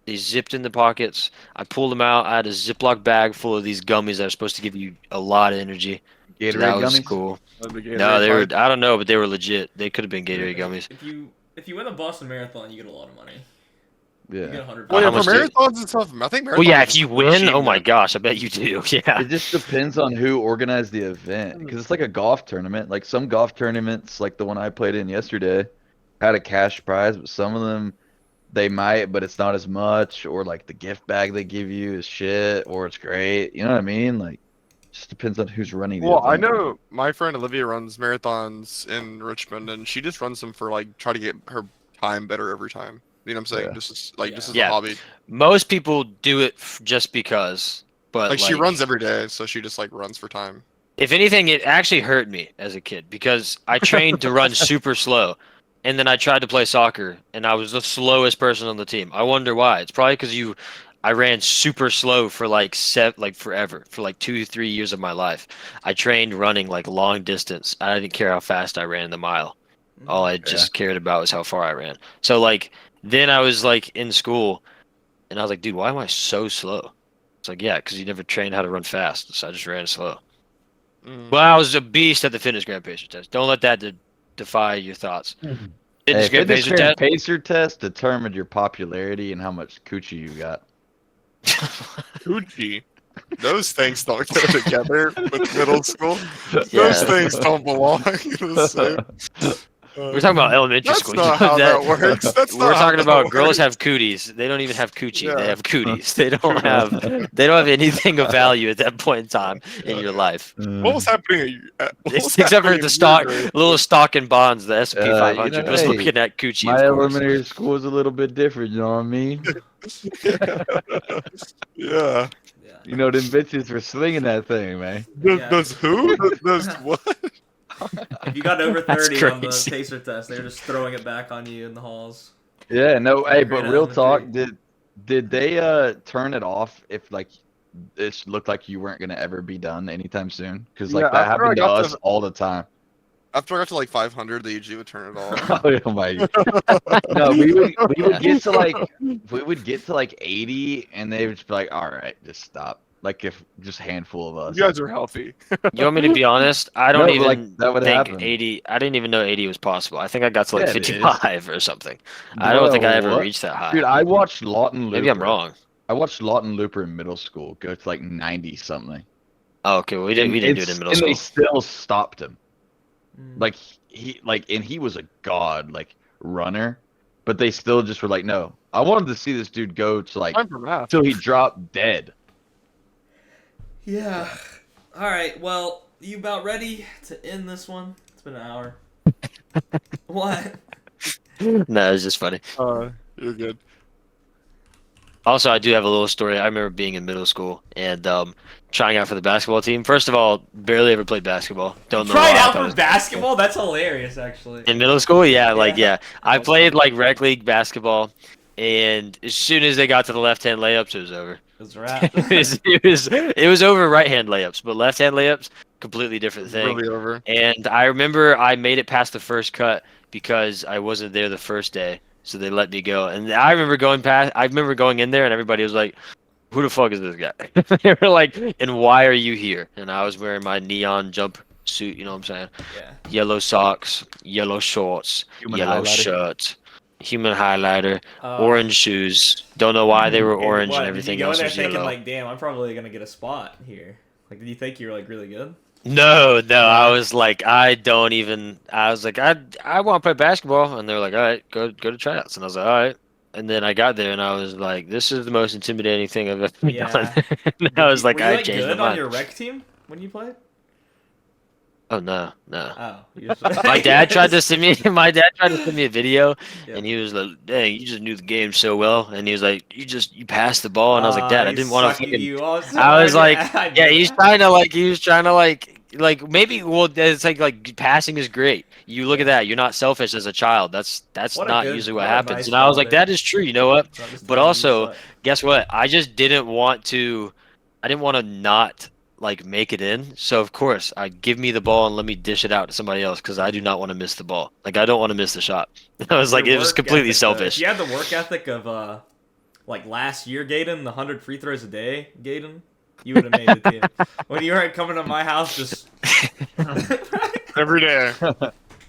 They zipped in the pockets. I pulled them out. I had a Ziploc bag full of these gummies that are supposed to give you a lot of energy. So Gatorade that was gummies? cool. No, they were. I don't know, but they were legit. They could have been Gatorade gummies. If you win the Boston Marathon, you get a lot of money. You get Yeah. 100. Well, How yeah, for much marathons and stuff, I think marathons. Well, yeah, are if you cheap win, oh my now. gosh, I bet you do. Yeah. It just depends on who organized the event because it's like a golf tournament. Like some golf tournaments, like the one I played in yesterday, had a cash prize, but some of them they might, but it's not as much, or like the gift bag they give you is shit, or it's great. You know what I mean? Like, just depends on who's running the Well, I event. know my friend Olivia runs marathons in Richmond, and she just runs them for like try to get her time better every time. You know what I'm saying? Yeah. Just as, like just as Yeah. a hobby. Most people do it just because, but Like she runs every day, so she just like runs for time. if anything, it actually hurt me as a kid because I trained to run super slow, and then I tried to play soccer, and I was the slowest person on the team. I wonder why. It's probably because I ran super slow for like forever, for like 2 3 years of my life. I trained running like long distance. I didn't care how fast I ran the mile. All I just cared about was how far I ran. So like then I was like in school, and I was like, dude, why am I so slow? It's like, yeah, because you never trained how to run fast, so I just ran slow. Mm. Well, I was a beast at the fitness gram pacer test. Don't let that defy your thoughts. Fitness gram Fitness pacer Gram test. Pacer test determined your popularity and how much coochie you got. Gucci. Those things don't go together with middle school. Those Yeah. things don't belong in the same. We're talking about elementary That's school. not how that works. That's We're not how talking that about girls works. have cooties. They don't even have coochie. They Yeah. have cooties. They don't have anything of value at that point in time in your life. What was happening? Except for the stock, little stock and bonds, the S&P you 500 know, was hey, looking at coochie. My Of course. elementary school was a little bit different, you know what I mean? Yeah. Yeah. You know, them bitches were slinging that thing, man. Yeah. Those who? Those what? If you got over That's 30 on the crazy. pacer test, they were just throwing it back on you in the halls. Yeah, no, hey, but Great real talk, elementary. did they turn it off if like it looked like you weren't gonna ever be done anytime soon? Because like Yeah, that after I happened to got us to- all the time. After I got to like 500, they usually would turn it off. Oh my! No, we would get to like 80, and they would just be like, "All right, just stop." Like if just a handful of us. You guys are healthy. You want me to be honest? I don't No, even like, that would think happen. 80. I didn't even know 80 was possible. I think I got to like Yeah, it is. 55 or something. I don't think I ever What? reached that high. Dude, I watched Lawton Looper. Maybe I'm wrong. I watched Lawton Looper in middle school go to like 90 something. Oh, okay. Well, we didn't do it in middle And school. they still stopped him. Mm. Like he was a god, like runner, but they still just were like, no. I wanted to see this dude go to like Time for math. till he dropped dead. Yeah. All right. Well, you about ready to end this one? It's been an hour. What? No, it's just funny. You're good. Also, I do have a little story. I remember being in middle school and trying out for the basketball team. First of all, barely ever played basketball. Don't know why. Tried I out thought it for was- basketball? That's hilarious, actually. In middle school, yeah, like Yeah. I played like rec league basketball, and as soon as they got to the left-hand layups, it was over. It was a wrap. It was over right-hand layups, but left-hand layups, completely different thing. Really over. And I remember I made it past the first cut because I wasn't there the first day, so they let me go. And I remember going in there, and everybody was like, "Who the fuck is this guy?" They were like, "And why are you here?" And I was wearing my neon jump suit, you know what I'm saying? Yeah. Yellow socks, yellow shorts, Human yellow highlighter. shirt, human highlighter, Uh, orange shoes. Don't know why they were and orange what, and did everything you go in else there was thinking yellow. like, damn, I'm probably gonna get a spot here? Like, did you think you were like really good? No, I Yeah. was like, I was like, I want to play basketball, and they were like, all right, go to tryouts, and I was like, all right, and then I got there, and I was like, this is the most intimidating thing I've ever done. Yeah. And I was Were like, you I like changed my good on mind. your rec team when you played? Oh no, no. Oh, you My dad tried to just- send me. My dad tried to send me a video, Yeah. and he was like, "Dang, you just knew the game so well." And he was like, you passed the ball," and I was like, "Dad, I He's didn't want to sucking fucking." you off so I hard. was like, Yeah, I "Yeah, knew that. he was trying to like maybe well, it's like passing is great. You look at Yeah. that. You're not selfish as a child. That's not usually what What a happens." nice And I was like, father. "That is true. You know what?" Not just But telling you also, suck. guess what? I just didn't want to. I didn't want to not like make it in. So of course, I give me the ball and let me dish it out to somebody else because I do not want to miss the ball. Like I don't want to miss the shot. I was like, Your it was work completely ethic, though. If selfish. you had the work ethic of like last year, Gaten, the 100 free throws a day, Gaten, you would have made the team. When you weren't coming to my house, just Every day.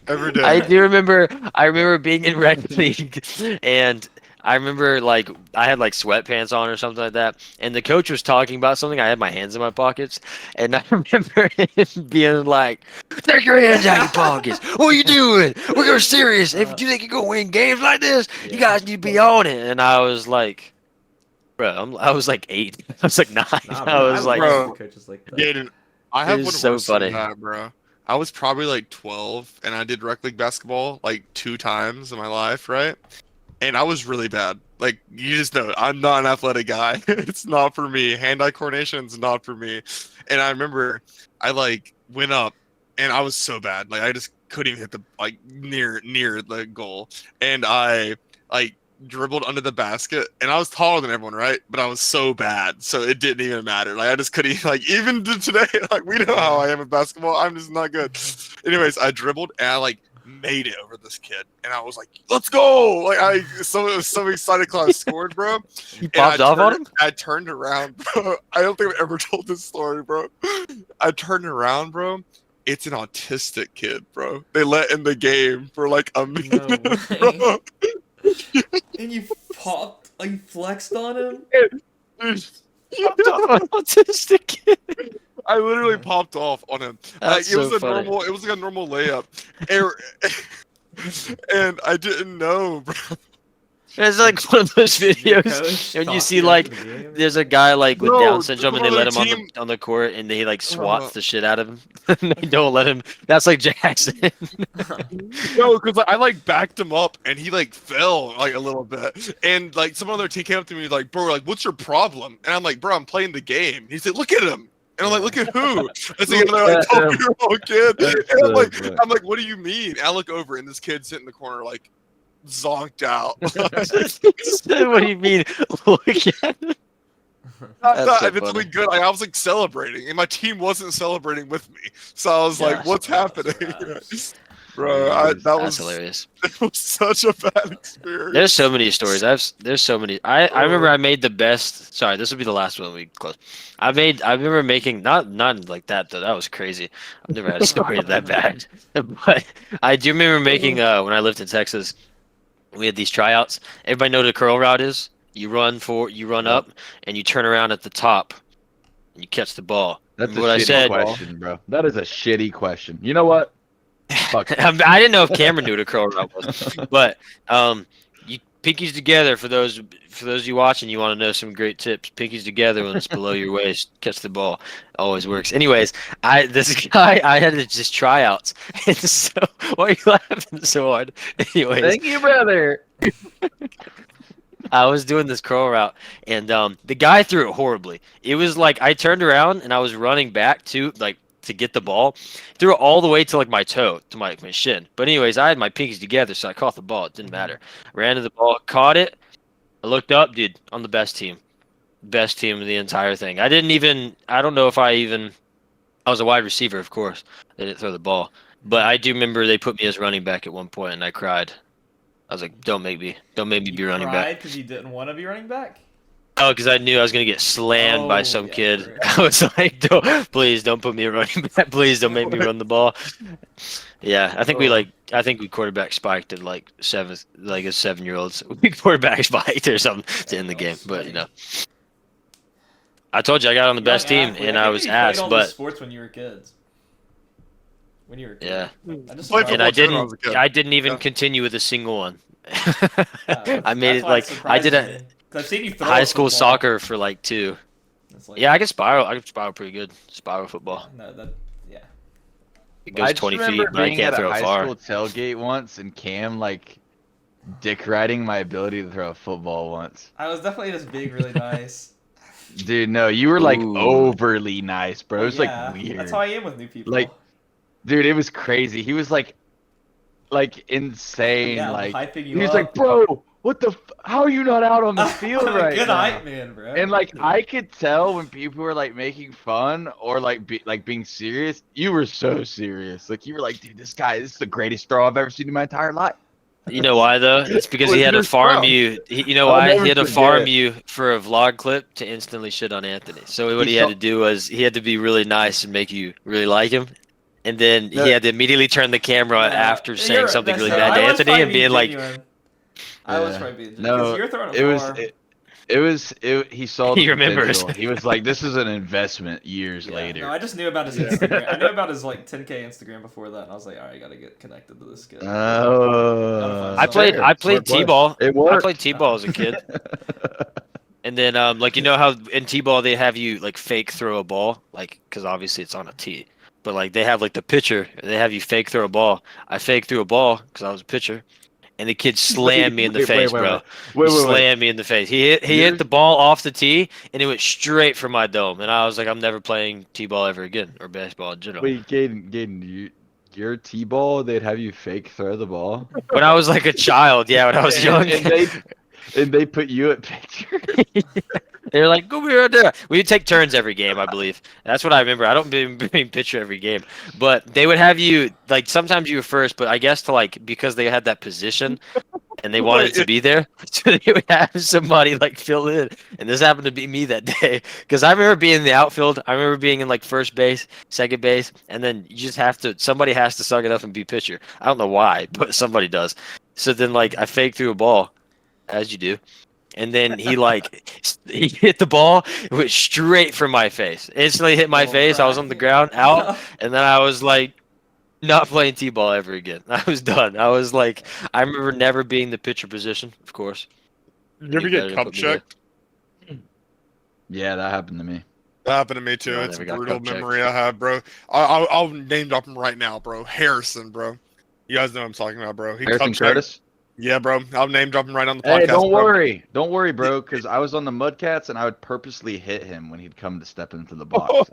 Every day. I do remember. I remember being in rec league, and I remember like I had like sweatpants on or something like that, and the coach was talking about something. I had my hands in my pockets, and I remember him being like, "Take your hands out of your pockets. What are you doing? We're serious. If you think you can win games like this, you Yeah. guys need to be on it." And I was like, "Bro, I was like 8. I was like 9. Nah, I bro, was I like, Bro. love coaches like that. Yeah, dude. I It have was one so worse than funny. that, bro. I was probably like 12, and I did rec league basketball like 2 times in my life, right? And I was really bad. Like you just know, I'm not an athletic guy. It's not for me. Hand-eye coordination's not for me. And I remember I like went up, and I was so bad. Like I just couldn't even hit the like near the goal, and I like dribbled under the basket, and I was taller than everyone, right? But I was so bad, so it didn't even matter. Like I just couldn't even, like even to today. Like we know how I am in basketball. I'm just not good. Anyways, I dribbled and I like made it over this kid, and I was like, "Let's go!" Like I was so excited because I scored, bro. You And popped off on him? I turned around, bro. I don't think I've ever told this story, bro. I turned around, bro. It's an autistic kid, bro. They let in the game for like a minute, way. bro. And you popped, like you flexed on him? Popped off on an autistic kid. I literally popped off on him. That's Like it was so a funny. normal. It was like a normal layup, and I didn't know, bro. It's like one of those Your videos coach when you talked see you like after the game? there's a guy like with No, Down syndrome and they bro, let the him team- on the court and he like swats Uh. the shit out of him. And they don't let him. That's like Jackson. No, because I like backed him up and he like fell like a little bit, and like some other team came up to me like, "Bro, like what's your problem?" And I'm like, "Bro, I'm playing the game." He said, "Look at him." And I'm like, "Look at who?" It's like another like 12-year-old kid. And I'm like, "What do you mean?" And I look over and this kid's sitting in the corner like zonked out. What do you mean? Look at him. Not That's that, so if it's funny. really good, I was like celebrating, and my team wasn't celebrating with me. So I was Yeah, like, "What's happening?" That's Bro, that That's was hilarious. it was such a bad experience. There's so many stories. There's so many. I remember I made the best. Sorry, this will be the last one we close. I remember making not like that though. That was crazy. I've never had a story that bad. But I do remember making when I lived in Texas. We had these tryouts. Everybody know what a curl route is. You run Yep. up and you turn around at the top and you catch the ball. That's a Remember what I shitty said? question, bro. That is a shitty question. You know what? Fuck. I didn't know if Cameron knew what a curl route was, but you pinkies together for those of you watching. You want to know some great tips. Pinkies together when it's below your waist. Catch the ball. Always works. Anyways, this guy I had to just tryouts, and so why are you laughing so hard? Anyways, Thank you, brother. I was doing this curl route, and the guy threw it horribly. It was like I turned around and I was running back to get the ball, threw it all the way to like my toe, to my shin. But anyways, I had my pinkies together, so I caught the ball. It didn't matter. Ran to the ball, caught it. I looked up, dude. I'm the best team of the entire thing. I don't know if I was a wide receiver, of course. They didn't throw the ball, but I do remember they put me as running back at one point, and I cried. I was like, don't make me be running back. because you didn't want to be running back? Oh, because I knew I was gonna get slammed by Oh, some yeah, kid. right. I was like, please don't put me a running back. Please don't make me run the ball. Yeah, I think we quarterback spiked at like a 7-year-olds. We quarterback spiked or something to end the game. But you know, I told you I got on the best team, and I was asked. all these But sports when you were kids. when you were a kid. Yeah. I just Played And I football too when I was didn't. a kid. I didn't even Yeah. continue with a single one. That's I made it why like it I did surprises a me. 'Cause I've seen you throw high a school football. soccer for like 2. It's like, Yeah, I can spiral. I can spiral pretty good. Spiral football. no, that, yeah. It goes I just 20 remember feet, but I being can't at a throw it high far. school tailgate once, and Cam like dick riding my ability to throw a football once. I was definitely just being really nice. Dude, no, you were like Ooh. overly nice, bro. It was Yeah, like weird. That's how I am with new people. Like, dude, it was crazy. He was like insane. yeah, I'm like hyping he you was up. like, bro, what the? How are you not out on the field I'm right a good now? hype man, bro. And like I could tell when people were like making fun or like being serious. You were so serious. Like you were like, dude, this is the greatest throw I've ever seen in my entire life. You know why though? It's because he Was had to your farm throw. you. You know I'll why? never He had to farm forget. you for a vlog clip to instantly shit on Anthony. So what He he had saw- to do was he had to be really nice and make you really like him. And then No. he had to immediately turn the camera Yeah, after saying you're- something that's really true. bad to I was Anthony probably and being like, genuine. I was Yeah. probably being genuine. No, Because you're throwing it was far. he saw the He remembers. potential. He was like, this is an investment years Yeah, later. No, I just knew about his Yeah. Instagram. I knew about his like 10K Instagram before that, and I was like, all right, I gotta get connected to this kid. I played Fair. I played Smart play. T-ball. It I worked. played T-ball as a kid. And then like you know how in T-ball they have you like fake throw a ball, like cuz obviously it's on a tee. But like they have like the pitcher, they have you fake throw a ball. I fake threw a ball cuz I was a pitcher. And the kid slammed me in the face, bro. He slammed me in the face. He hit Yours- the ball off the tee, and it went straight for my dome. And I was like, I'm never playing t-ball ever again, or baseball in general. Wait, Gaden, your T-ball, they'd have you fake throw the ball. When I was like a child, yeah, when I was young, And they put you at pitcher. they were like, go be right there. We would take turns every game, I believe. That's what I remember. I don't being pitcher every game, but they would have you like sometimes you were first, but I guess to like because they had that position. And they wanted it to be there, so they would have somebody like fill in. And this happened to be me that day, because I remember being in the outfield. I remember being in like first base, second base, and then you just have to. Somebody has to suck it up and be pitcher. I don't know why, but somebody does. So then like I faked through a ball, as you do, and then he like he hit the ball, it went straight for my face. Instantly hit my face. I was on the ground, out, and then I was like. Not playing t-ball ever again. I was done. I was like, I remember never being the pitcher position, of course. You ever Any get better cup put me there. checked? Yeah, that happened to me. That happened to me too. No, I It's a never got brutal cup checked. memory I have, bro. I'll name drop him right now, bro. Harrison, bro. You guys know what I'm talking about, bro. He Harrison cup checked- Curtis. Yeah, bro. I'll name drop him right on the podcast. Hey, don't bro. worry, bro, because I was on the Mudcats and I would purposely hit him when he'd come to step into the box.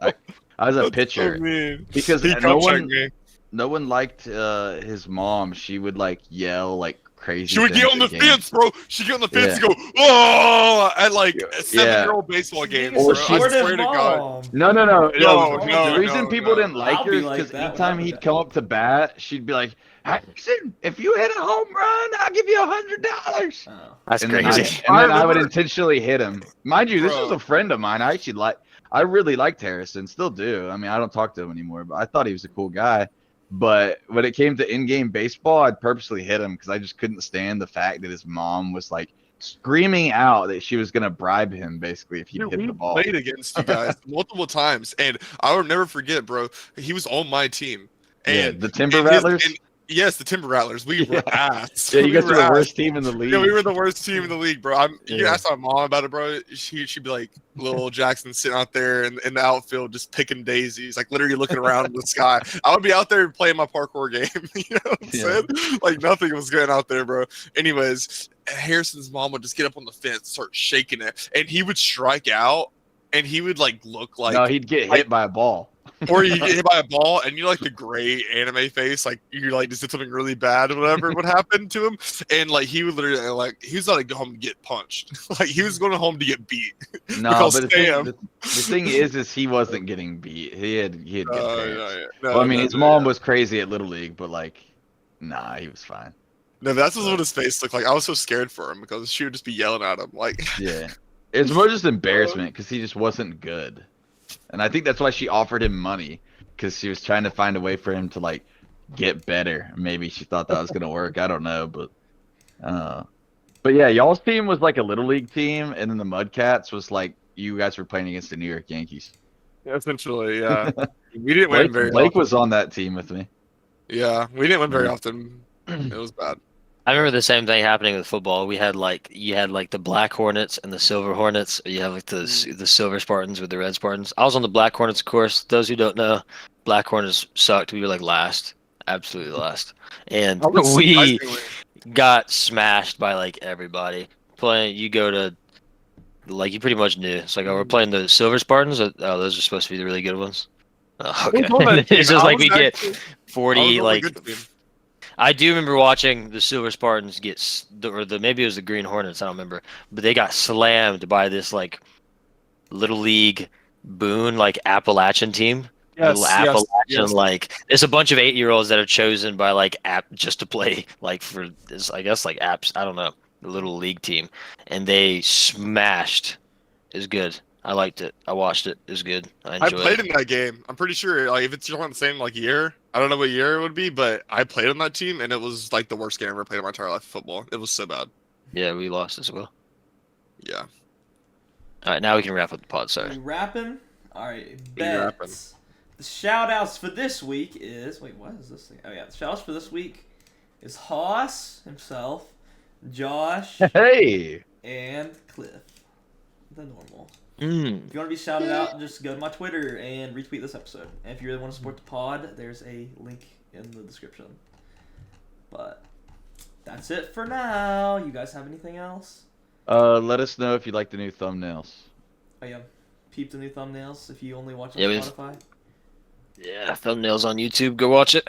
I was a That's pitcher so mean. because He no cup checked one, me. no one liked his mom. She would like yell like crazy. She would get things on the at games. fence, bro. She'd get on the fence Yeah. and go, oh, at like Yeah. 7-year-old baseball games, Or bro. she- I Support his swear to God. mom. No. No, The reason no, people no. didn't like I'll her be is like because that when anytime I'm he'd a come up to bat, she'd be like, "Harrison, if you hit a home run, I'll give you $100." Oh. That's And then, crazy. I would remember- intentionally hit him. Mind you, this Bro. was a friend of mine. I really liked Harrison, still do. I mean, I don't talk to him anymore, but I thought he was a cool guy. But when it came to in-game baseball, I'd purposely hit him because I just couldn't stand the fact that his mom was like screaming out that she was gonna bribe him basically if he Dude, hit we the ball. played against you guys multiple times, and I will never forget, bro. He was on my team, Yeah, and the Timber and his- Rattlers. and- yes, the Timber Rattlers. We were ass. Yeah, you We guys were the ass. worst team in the league. Yeah, we were the worst team in the league, bro. You Yeah. ask my mom about it, bro. She'd be like, little Jackson sitting out there in the outfield just picking daisies, like literally looking around in the sky. I would be out there playing my parkour game. You know what I'm saying? Like nothing was going out there, bro. Anyways, Harrison's mom would just get up on the fence, start shaking it, and he would strike out, and he would like look like, No, he'd get hit by a ball. or you get hit by a ball, and you like the gray anime face, like you like just did something really bad or whatever would happen to him, and like he would literally like he was not like go home and get punched, like he was going home to get beat. No, Because but Sam- the thing is he wasn't getting beat. He had good parents. No, Well, I mean, no, his no, mom yeah. was crazy at Little League, but like, nah, he was fine. No, that's just what his face looked like. I was so scared for him because she would just be yelling at him, like, Yeah, it's more just embarrassment because he just wasn't good, and I think that's why she offered him money because she was trying to find a way for him to like get better. Maybe she thought that was gonna work. I don't know, but but yeah, y'all's team was like a Little League team, and then the Mudcats was like you guys were playing against the New York Yankees. essentially, yeah. We didn't win very Blake often. was on that team with me. Yeah, we didn't win very often. It was bad. I remember the same thing happening with football. We had like you had like the Black Hornets and the Silver Hornets. Or you have like the Silver Spartans with the Red Spartans. I was on the Black Hornets, of course. Those who don't know, Black Hornets sucked. We were like last, absolutely last, and I was we surprisingly- got smashed by like everybody. Playing, you go to like you pretty much knew. It's like, oh, we're playing the Silver Spartans. Oh, those are supposed to be the really good ones. Oh, okay. was on that team. It's just I like was we get actually- I 40 was on the like. good team. I do remember watching the Silver Spartans get, or the maybe it was the Green Hornets, I don't remember, but they got slammed by this like little league Boone like Appalachian team. Little Appalachian like there's a bunch of 8-year-olds that are chosen by like app just to play like for this I guess like apps I don't know the little league team, and they smashed. It was good. I liked it. I watched it. It was good. I I enjoyed played it. in that game. I'm pretty sure, like, if it's on the same like year, I don't know what year it would be, but I played on that team, and it was like the worst game I ever played in my entire life of football. It was so bad. Yeah, we lost as well. Yeah. All right, now we can wrap up the pod. Are Sorry. we rapping? All right, rapping. bet. The shout outs for this week is what is this thing? Oh yeah, the shout outs for this week is Haas himself, Josh, Hey. and Cliff. The normal. Mm. If you want to be shouted out, just go to my Twitter and retweet this episode. And if you really want to support the pod, there's a link in the description. But that's it for now. You guys have anything else? Let us know if you like the new thumbnails. Oh yeah, peep the new thumbnails if you only watch on Yeah, we- Spotify. Yeah, thumbnails on YouTube. Go watch it.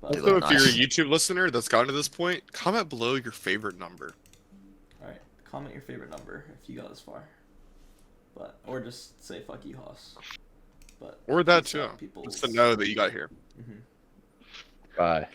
But, They Also, look if you're a nice. YouTube listener that's gotten to this point, comment below your favorite number. all right, comment your favorite number if you got this far. But or just say fuck you, Haas. But Or that peace too. out, peoples. Just to know that you got here. Mhm. Bye.